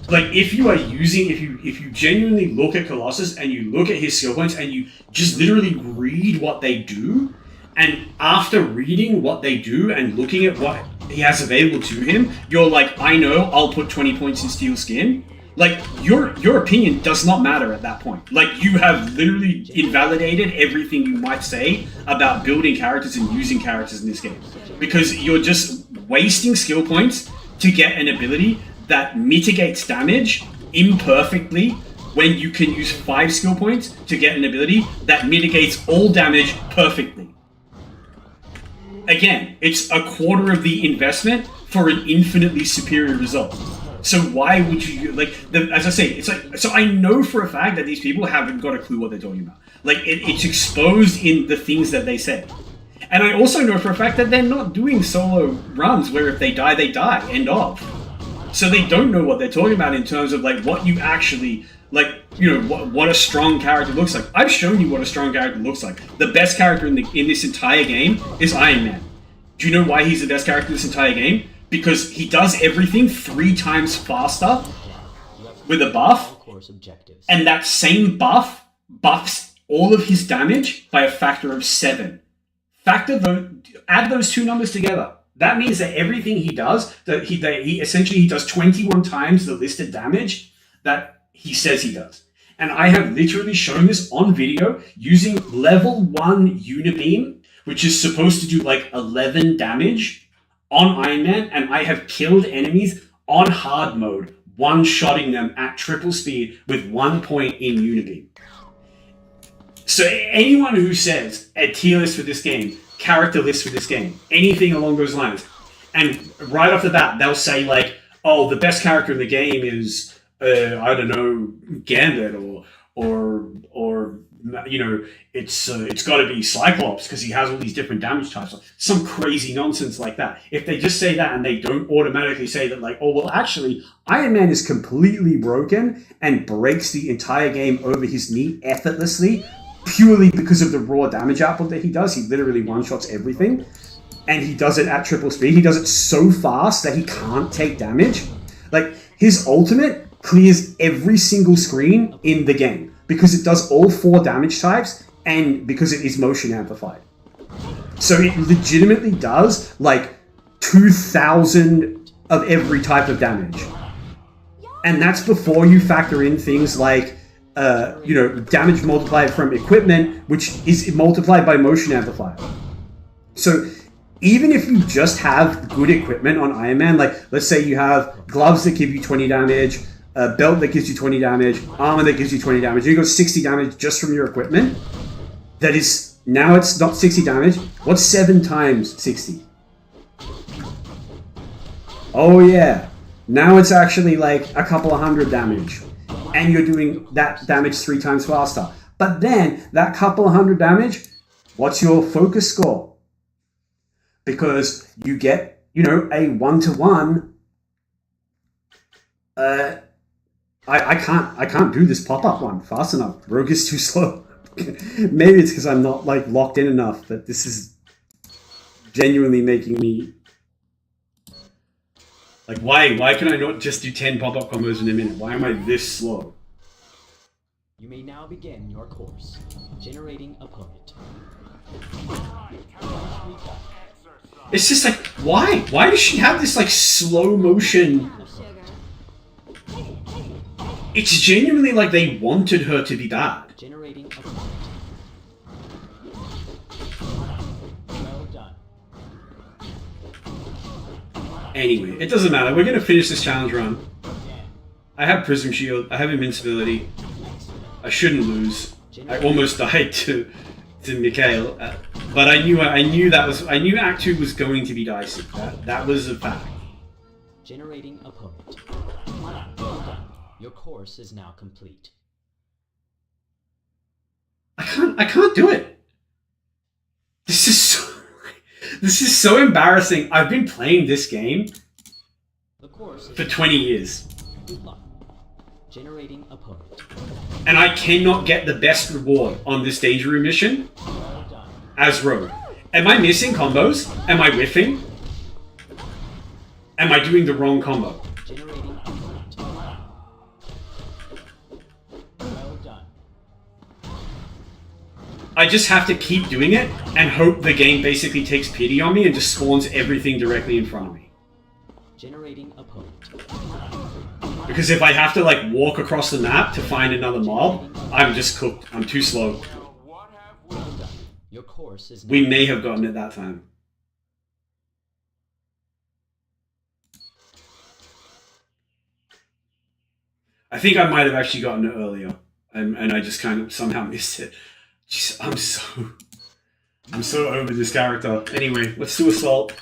Like, if you are using, if you genuinely look at Colossus and you look at his skill points and you just literally read what they do, and after reading what they do and looking at what he has available to him, you're like, I know, I'll put 20 points in Steel Skin. Like, your opinion does not matter at that point. Like, you have literally invalidated everything you might say about building characters and using characters in this game. Because you're just wasting skill points to get an ability that mitigates damage imperfectly when you can use 5 skill points to get an ability that mitigates all damage perfectly. Again, it's a quarter of the investment for an infinitely superior result. So why would you, like, as I say, it's like, so I know for a fact that these people haven't got a clue what they're talking about. Like, it's exposed in the things that they say. And I also know for a fact that they're not doing solo runs where if they die, end of. So they don't know what they're talking about in terms of, like, what you actually, like, you know, what a strong character looks like. I've shown you what a strong character looks like. The best character in this entire game is Iron Man. Do you know why he's the best character in this entire game? Because he does everything 3 times faster with a buff, and that same buff buffs all of his damage by a factor of 7. Add those 2 numbers together. That means that everything he does, that he essentially does 21 times the listed damage that he says he does. And I have literally shown this on video using level 1 Unibeam, which is supposed to do like 11 damage on Iron Man, and I have killed enemies on hard mode, one-shotting them at triple speed with 1 point in Unibeam. So anyone who says a tier list for this game, character list for this game, anything along those lines, and right off the bat they'll say like, oh, the best character in the game is I don't know, Gambit, or you know, it's got to be Cyclops because he has all these different damage types, some crazy nonsense like that. If they just say that and they don't automatically say that, like, oh well, actually Iron Man is completely broken and breaks the entire game over his knee effortlessly, purely because of the raw damage output that he does. He literally one-shots everything, and he does it at triple speed. He does it so fast that he can't take damage. Like, his ultimate clears every single screen in the game because it does all 4 damage types and because it is motion amplified. So it legitimately does like 2,000 of every type of damage. And that's before you factor in things like you know, damage multiplied from equipment, which is multiplied by motion amplifier. So even if you just have good equipment on Iron Man, like let's say you have gloves that give you 20 damage, a belt that gives you 20 damage, armor that gives you 20 damage, you got 60 damage just from your equipment. That is, now it's not 60 damage. What's 7 times 60? Oh yeah, now it's actually like a couple of 100 damage. And you're doing that damage 3 times faster. But then, that couple of 100 damage, what's your focus score? Because you get, you know, a 1-to-1. I can't do this pop-up one fast enough. Rogue is too slow. Maybe it's because I'm not like locked in enough, but this is genuinely making me like, why can I not just do 10 pop-up combos in a minute? Why am I this slow? You may now begin your course. Generating opponent. It's just like, why? Why does she have this like slow motion? Sugar. It's genuinely like they wanted her to be bad. Generating opponent. Well done. Anyway, it doesn't matter. We're gonna finish this challenge run. I have Prism Shield. I have Invincibility. I shouldn't lose. I almost died to Mikhail, but I knew Act 2 was going to be dicey. That was a fact. Generating opponent. Well done. Your course is now complete. I can't do it. This is so embarrassing. I've been playing this game The course is for 20 years. Good luck. Generating opponent. And I cannot get the best reward on this danger room mission Well done. as Rogue. Am I missing combos? Am I whiffing? Am I doing the wrong combo? Generating opponent. Well done. I just have to keep doing it and hope the game basically takes pity on me and just spawns everything directly in front of me. Generating opponent. Because if I have to like walk across the map to find another mob, I'm just cooked. I'm too slow. Well done. Your course is now We may have gotten it that time. I think I might have actually gotten it earlier, and I just kind of somehow missed it. Jeez, I'm so over this character. Anyway, let's do Assault.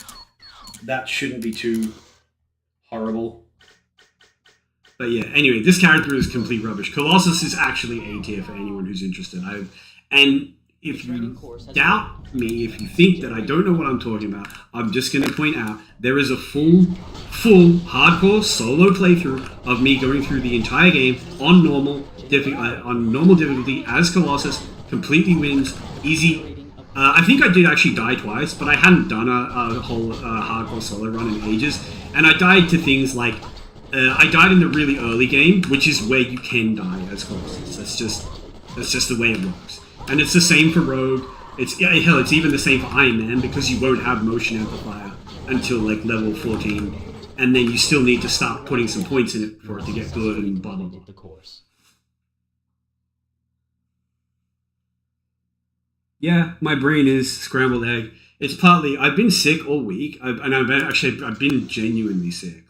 That shouldn't be too horrible. But yeah, anyway, this character is complete rubbish. Colossus is actually A tier for anyone who's interested. And if you doubt me, if you think that I don't know what I'm talking about, I'm just going to point out there is a full hardcore solo playthrough of me going through the entire game on normal difficulty as Colossus. Completely wins, easy. I think I did actually die twice, but I hadn't done a whole hardcore solo run in ages, and I died to things like I died in the really early game, which is where you can die as Colossus. That's just the way it works. And it's the same for Rogue. It's even the same for Iron Man, because you won't have motion amplifier until like level 14, and then you still need to start putting some points in it for it to get good and blah blah blah. The course. Yeah, my brain is scrambled egg. It's partly I've been sick all week, I've been genuinely sick,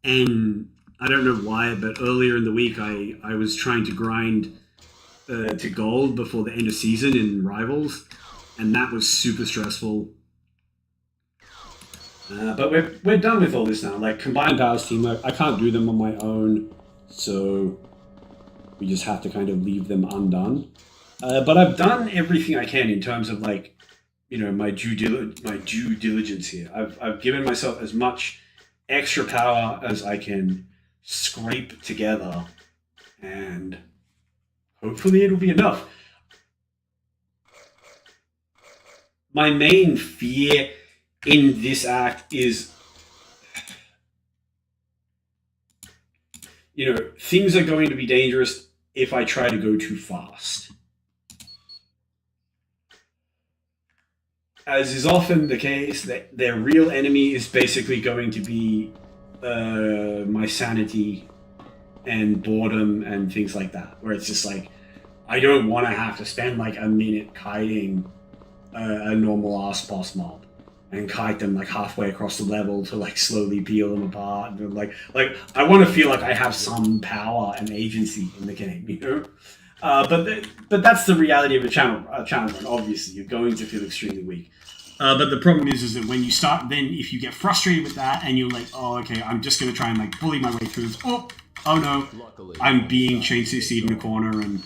and I don't know why, but earlier in the week I was trying to grind to gold before the end of season in Rivals, and that was super stressful. But we're done with all this now. Like combined powers teamwork, I can't do them on my own, so we just have to kind of leave them undone. But I've done everything I can in terms of my due diligence here. I've given myself as much extra power as I can scrape together, and hopefully it'll be enough. My main fear in this act is, things are going to be dangerous if I try to go too fast. As is often the case, that their real enemy is basically going to be my sanity and boredom and things like that, where it's just like, I don't want to have to spend like a minute kiting a normal ass boss mob and kite them like halfway across the level to like slowly peel them apart, and like I want to feel like I have some power and agency in the game, But that's the reality of a channel run. Obviously, you're going to feel extremely weak. But the problem is that when you start, then if you get frustrated with that and you're like, oh, okay, I'm just going to try and like bully my way through this. Oh no, I'm being chain CC'd in a corner and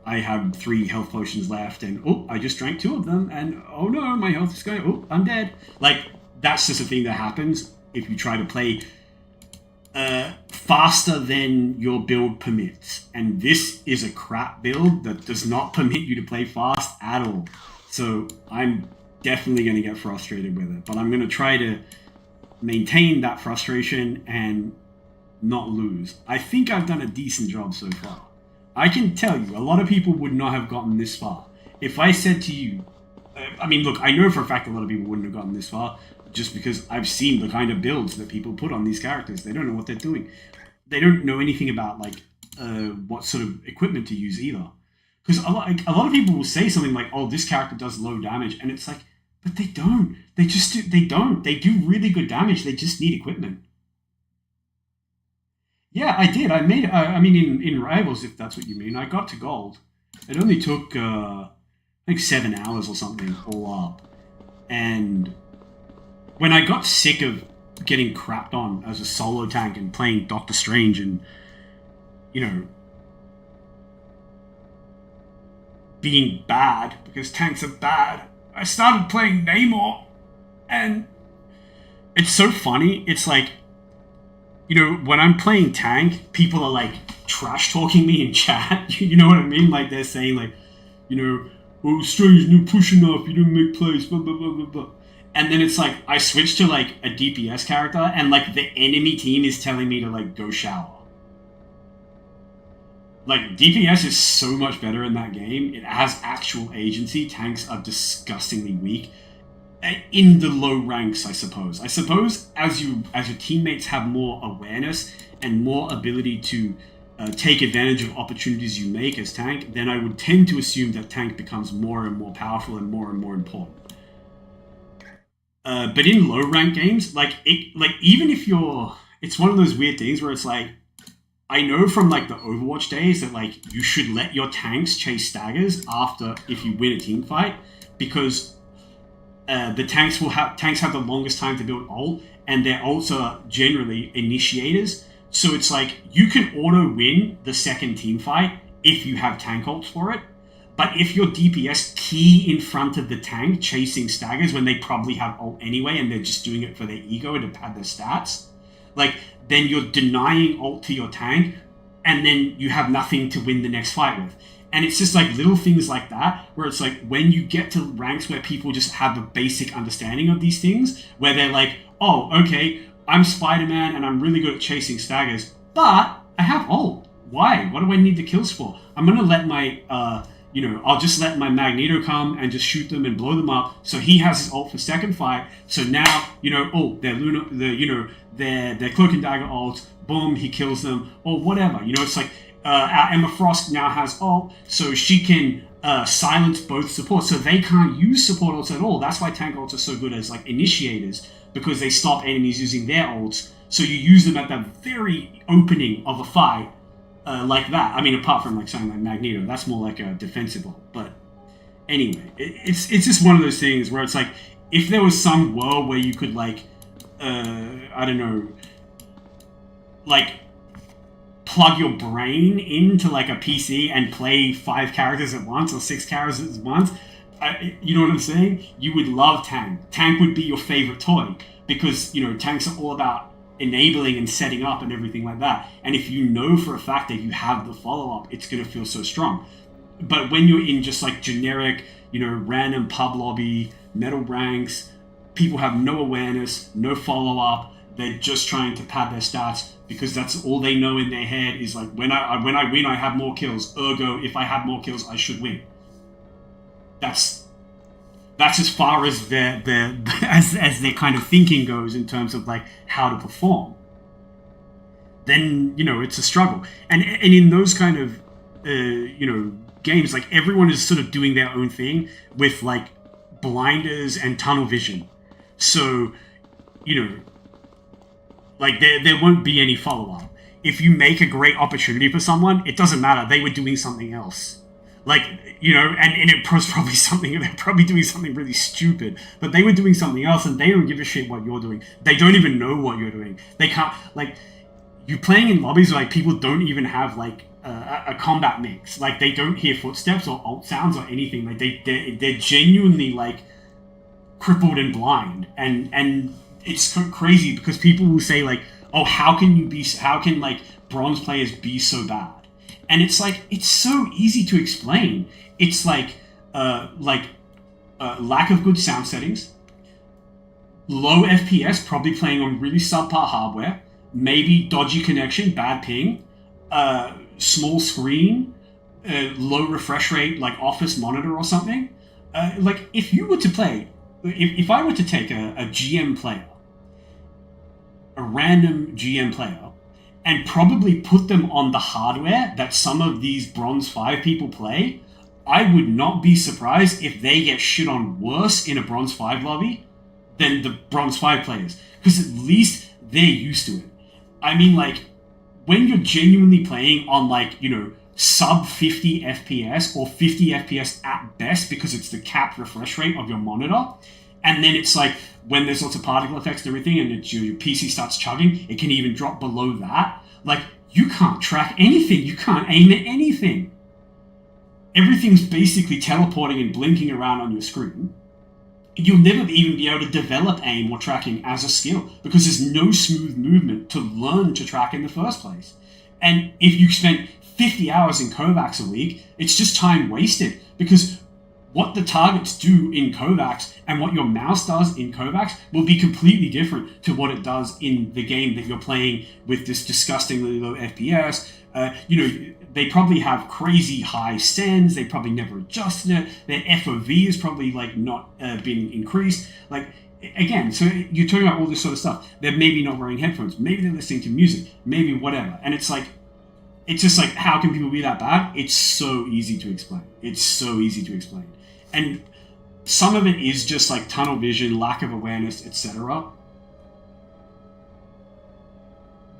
I have 3 health potions left, and I just drank 2 of them, and oh no, my health is going, I'm dead. Like, that's just a thing that happens if you try to play faster than your build permits. And this is a crap build that does not permit you to play fast at all. So I'm definitely going to get frustrated with it, but I'm going to try to maintain that frustration and not lose. I think I've done a decent job so far. I can tell you, a lot of people would not have gotten this far. If I said to you, look, I know for a fact a lot of people wouldn't have gotten this far, just because I've seen the kind of builds that people put on these characters. They don't know what they're doing. They don't know anything about what sort of equipment to use either. Because a lot of people will say something like, "Oh, this character does low damage," and it's like, but they don't. They just do. They don't. They do really good damage. They just need equipment. Yeah, I did. I made. In Rivals, if that's what you mean, I got to gold. It only took I think 7 hours or something all up, and when I got sick of getting crapped on as a solo tank and playing Doctor Strange and, being bad, because tanks are bad, I started playing Namor, and it's so funny. It's like, when I'm playing tank, people are like trash talking me in chat. You know what I mean? Like they're saying like, "Oh, Strange, no push enough, you didn't make plays, blah, blah, blah, blah, blah." And then it's like, I switch to like a DPS character and like the enemy team is telling me to like go shower. Like DPS is so much better in that game. It has actual agency. Tanks are disgustingly weak. In the low ranks, I suppose. I suppose as your teammates have more awareness and more ability to take advantage of opportunities you make as tank, then I would tend to assume that tank becomes more and more powerful and more important. But in low rank games, even if it's one of those weird things where it's like, I know from like the Overwatch days that like you should let your tanks chase staggers after if you win a team fight, because the tanks have the longest time to build ult, and their ults are generally initiators. So it's like you can auto win the second team fight if you have tank ults for it. But if your DPS key in front of the tank chasing staggers when they probably have ult anyway and they're just doing it for their ego and to pad their stats, like then you're denying ult to your tank, and then you have nothing to win the next fight with. And it's just like little things like that, where it's like when you get to ranks where people just have a basic understanding of these things, where they're like, oh, okay, I'm Spider-Man and I'm really good at chasing staggers, but I have ult. Why? What do I need the kills for? I'm going to let my, I'll just let my Magneto come and just shoot them and blow them up. So he has his ult for second fight. So now, their Cloak and Dagger ults, boom, he kills them, or whatever. It's like, our Emma Frost now has ult, so she can silence both supports, so they can't use support ults at all. That's why tank ults are so good as like initiators, because they stop enemies using their ults. So you use them at the very opening of a fight, like that. I mean, apart from like something like Magneto, that's more like a defensive ult. But anyway, it's just one of those things where it's like, if there was some world where you could like, I don't know, like plug your brain into like a PC and play 5 characters at once or 6 characters at once, you know what I'm saying? You would love Tank. Tank would be your favorite toy, because tanks are all about enabling and setting up and everything like that. And if you know for a fact that you have the follow-up, it's going to feel so strong. But when you're in just like generic, random pub lobby, metal ranks, people have no awareness, no follow-up, they're just trying to pad their stats because that's all they know in their head is like, when I win, I have more kills. Ergo, if I have more kills, I should win. That's as far as their as their kind of thinking goes in terms of like how to perform. Then it's a struggle, and in those kind of games, like everyone is sort of doing their own thing with like blinders and tunnel vision. So like there won't be any follow-up. If you make a great opportunity for someone, it doesn't matter. They were doing something else. Like, and it was probably something, they're probably doing something really stupid, but they were doing something else and they don't give a shit what you're doing. They don't even know what you're doing. They can't, like, you playing in lobbies where like people don't even have like a combat mix. Like they don't hear footsteps or ult sounds or anything. Like they're genuinely like crippled and blind. And it's crazy because people will say like, oh, how can like bronze players be so bad? And it's like, it's so easy to explain. It's like lack of good sound settings, low FPS, probably playing on really subpar hardware, maybe dodgy connection, bad ping, small screen, low refresh rate, like office monitor or something. Like if you were to play, if I were to take a GM player, a random GM player, and probably put them on the hardware that some of these Bronze 5 people play, I would not be surprised if they get shit on worse in a Bronze 5 lobby than the Bronze 5 players. Because at least they're used to it. I mean, like, when you're genuinely playing on, like, sub 50 FPS or 50 FPS at best because it's the capped refresh rate of your monitor, and then it's like, when there's lots of particle effects and everything, and your PC starts chugging, it can even drop below that. Like, you can't track anything. You can't aim at anything. Everything's basically teleporting and blinking around on your screen. You'll never even be able to develop aim or tracking as a skill because there's no smooth movement to learn to track in the first place. And if you spent 50 hours in Kovacs a week, it's just time wasted, because what the targets do in Kovacs and what your mouse does in Kovacs will be completely different to what it does in the game that you're playing with this disgustingly low FPS. They probably have crazy high sends. They probably never adjusted it. Their FOV is probably like not been increased. Like, again, so you're talking about all this sort of stuff. They're maybe not wearing headphones. Maybe they're listening to music. Maybe whatever. And it's like, it's just like, how can people be that bad? It's so easy to explain. It's so easy to explain. And some of it is just like tunnel vision, lack of awareness, etc.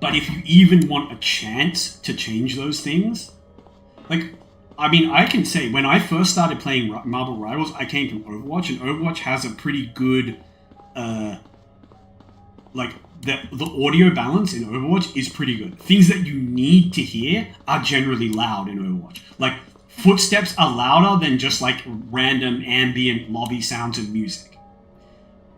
But if you even want a chance to change those things, like, I mean, I can say when I first started playing Marvel Rivals, I came from Overwatch, and Overwatch has a pretty good, like, the audio balance in Overwatch is pretty good. Things that you need to hear are generally loud in Overwatch. Like, footsteps are louder than just, like, random ambient lobby sounds of music.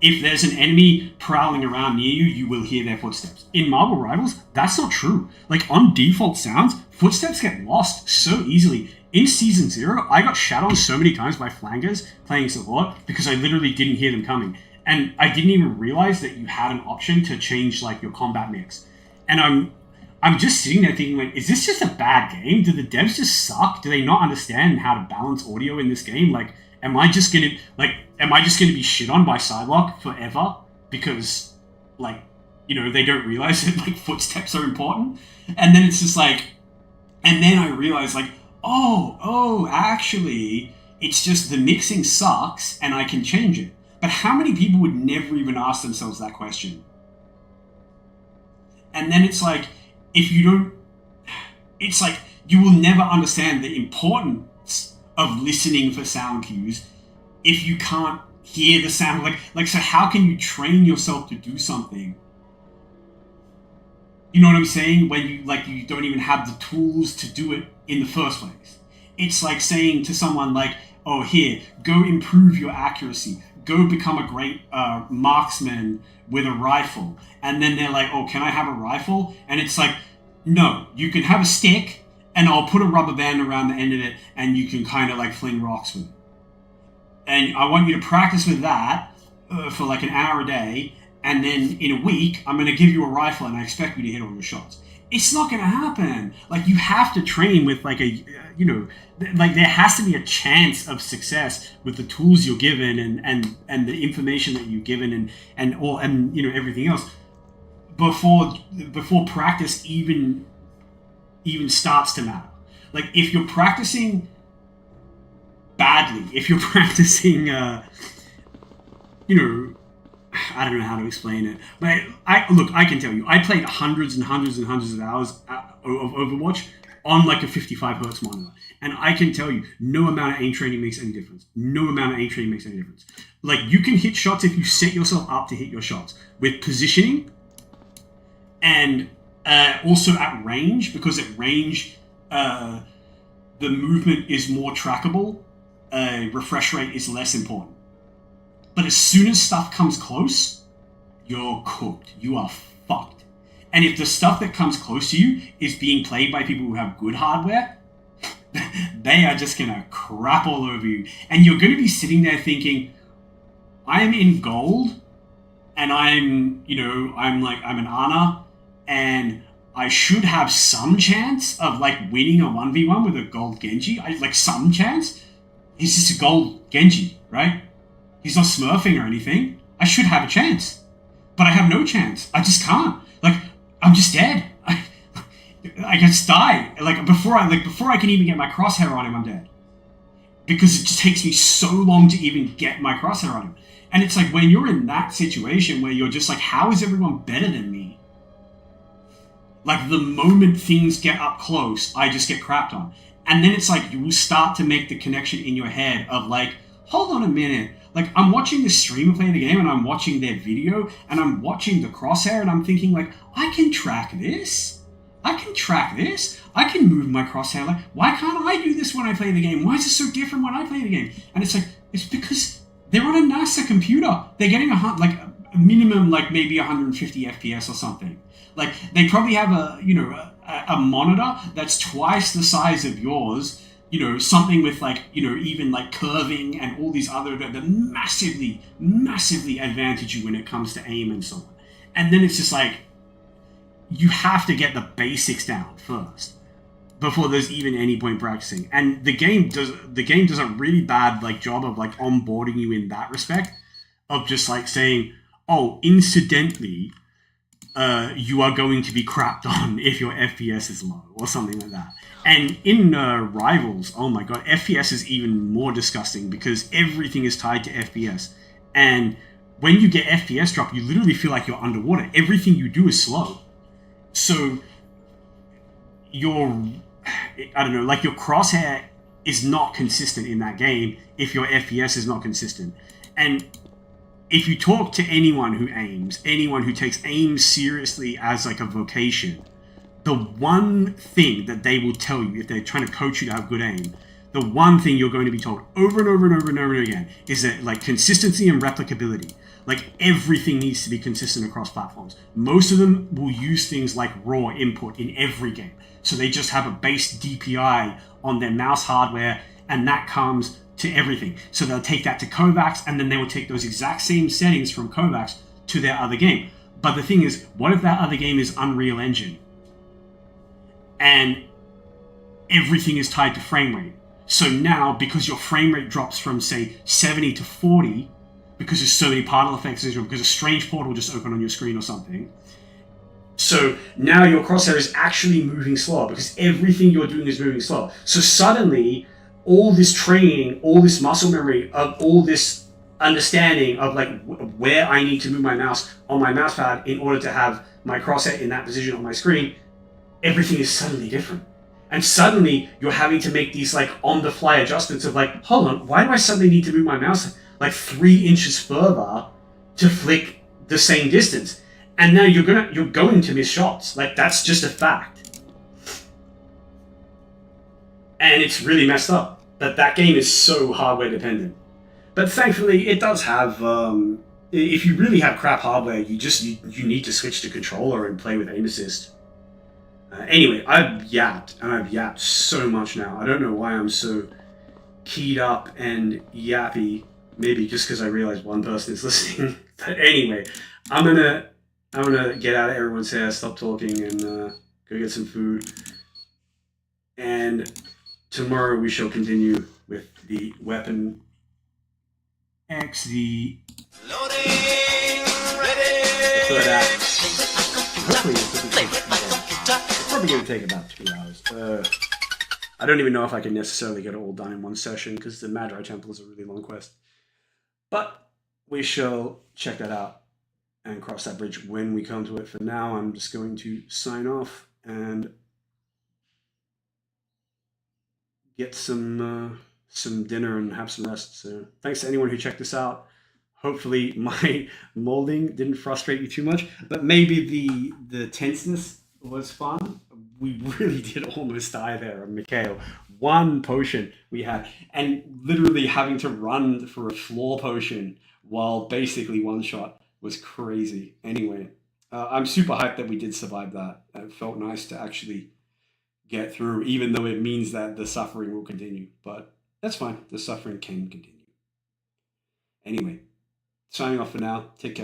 If there's an enemy prowling around near you, you will hear their footsteps. In Marvel Rivals, that's not true. Like, on default sounds, footsteps get lost so easily. In Season 0, I got shat on so many times by flankers playing support because I literally didn't hear them coming. And I didn't even realize that you had an option to change, like, your combat mix. And I'm just sitting there thinking, like, is this just a bad game? Do the devs just suck? Do they not understand how to balance audio in this game? Like, am I just gonna be shit on by Psylocke forever because, like, you know, they don't realize that, like, footsteps are important? And then it's just like, and then I realize, like, oh, actually, it's just the mixing sucks and I can change it. But how many people would never even ask themselves that question? And then it's like, if you don't, it's like, you will never understand the importance of listening for sound cues if you can't hear the sound. Like, so how can you train yourself to do something? You know what I'm saying? When you don't even have the tools to do it in the first place. It's like saying to someone like, oh, here, go improve your accuracy. Go become a great marksman with a rifle. And then they're like, oh, can I have a rifle? And it's like, no, you can have a stick and I'll put a rubber band around the end of it and you can kind of like fling rocks with it. And I want you to practice with that for like an hour a day. And then in a week, I'm going to give you a rifle and I expect you to hit all your shots. It's not going to happen. Like, you have to train with like a, you know, like there has to be a chance of success with the tools you're given and the information that you're given and you know, everything else before practice even starts to matter. Like, if you're practicing badly, if you're practicing, you know, I don't know how to explain it, but I can tell you, I played hundreds and hundreds and hundreds of hours of Overwatch on like a 55 hertz monitor, and I can tell you, no amount of aim training makes any difference. No amount of aim training makes any difference. Like, you can hit shots if you set yourself up to hit your shots with positioning, and also at range, because at range, the movement is more trackable. Refresh rate is less important. But as soon as stuff comes close, you're cooked. You are fucked. And if the stuff that comes close to you is being played by people who have good hardware, they are just going to crap all over you. And you're going to be sitting there thinking, I'm in gold, and I'm an Ana, and I should have some chance of, like, winning a 1v1 with a gold Genji. Some chance. He's just a gold Genji, right? He's not smurfing or anything. I should have a chance. But I have no chance. I just can't. Like, I'm just dead. I just die. Before I can even get my crosshair on him, I'm dead. Because it just takes me so long to even get my crosshair on him. And it's like, when you're in that situation where you're just like, how is everyone better than me? Like, the moment things get up close, I just get crapped on. And then it's like, you will start to make the connection in your head of like, hold on a minute. Like, I'm watching the streamer play the game and I'm watching their video and I'm watching the crosshair and I'm thinking like, I can track this. I can move my crosshair. Like, why can't I do this when I play the game? Why is it so different when I play the game? And it's like, it's because they're on a NASA computer. They're getting a minimum, like maybe 150 FPS or something. Like, they probably have a monitor that's twice the size of yours, you know, something with like, you know, even like curving and all these other that massively advantage you when it comes to aim and so on. And then it's just like, you have to get the basics down first before there's even any point practicing. And the game does a really bad like job of like onboarding you in that respect, of just like saying, oh, incidentally, you are going to be crapped on if your FPS is low or something like that. And in Rivals, oh my god, FPS is even more disgusting because everything is tied to FPS. And when you get FPS drop, you literally feel like you're underwater. Everything you do is slow. So your, I don't know, like your crosshair is not consistent in that game if your FPS is not consistent. And if you talk to anyone who aims, anyone who takes aim seriously as like a vocation, the one thing that they will tell you if they're trying to coach you to have good aim, the one thing you're going to be told over and over and over and over again is that like consistency and replicability. Like everything needs to be consistent across platforms. Most of them will use things like raw input in every game. So they just have a base DPI on their mouse hardware, and that comes to everything. So they'll take that to Kovacs, and then they will take those exact same settings from Kovacs to their other game. But the thing is, what if that other game is Unreal Engine? And everything is tied to frame rate. So now, because your frame rate drops from, say, 70 to 40, because there's so many particle effects, because a strange portal just opened on your screen or something, so now your crosshair is actually moving slower because everything you're doing is moving slower. So suddenly, all this training, all this muscle memory, of all this understanding of like where I need to move my mouse on my mouse pad in order to have my crosshair in that position on my screen, everything is suddenly different. And suddenly you're having to make these like on the fly adjustments of like, hold on, why do I suddenly need to move my mouse like 3 inches further to flick the same distance? And now you're going to miss shots. Like that's just a fact. And it's really messed up. But that game is so hardware dependent. But thankfully it does have if you really have crap hardware, you need to switch to controller and play with aim assist. Anyway, I've yapped so much now. I don't know why I'm so keyed up and yappy. Maybe just because I realize one person is listening. But anyway, I'm gonna get out of everyone's hair, stop talking, and go get some food. And tomorrow we shall continue with the Weapon X, the third act. Hopefully it's probably going to take about 2 hours. I don't even know if I can necessarily get it all done in one session because the Magi Temple is a really long quest. But we shall check that out and cross that bridge when we come to it. For now, I'm just going to sign off and get some dinner and have some rest. So thanks to anyone who checked this out. Hopefully my molding didn't frustrate you too much, but maybe the tenseness was fun. We really did almost die there on Mikhail. One potion we had, and literally having to run for a floor potion while basically one shot was crazy. Anyway, I'm super hyped that we did survive that. It felt nice to actually get through, even though it means that the suffering will continue. But that's fine. The suffering can continue. Anyway, signing off for now. Take care.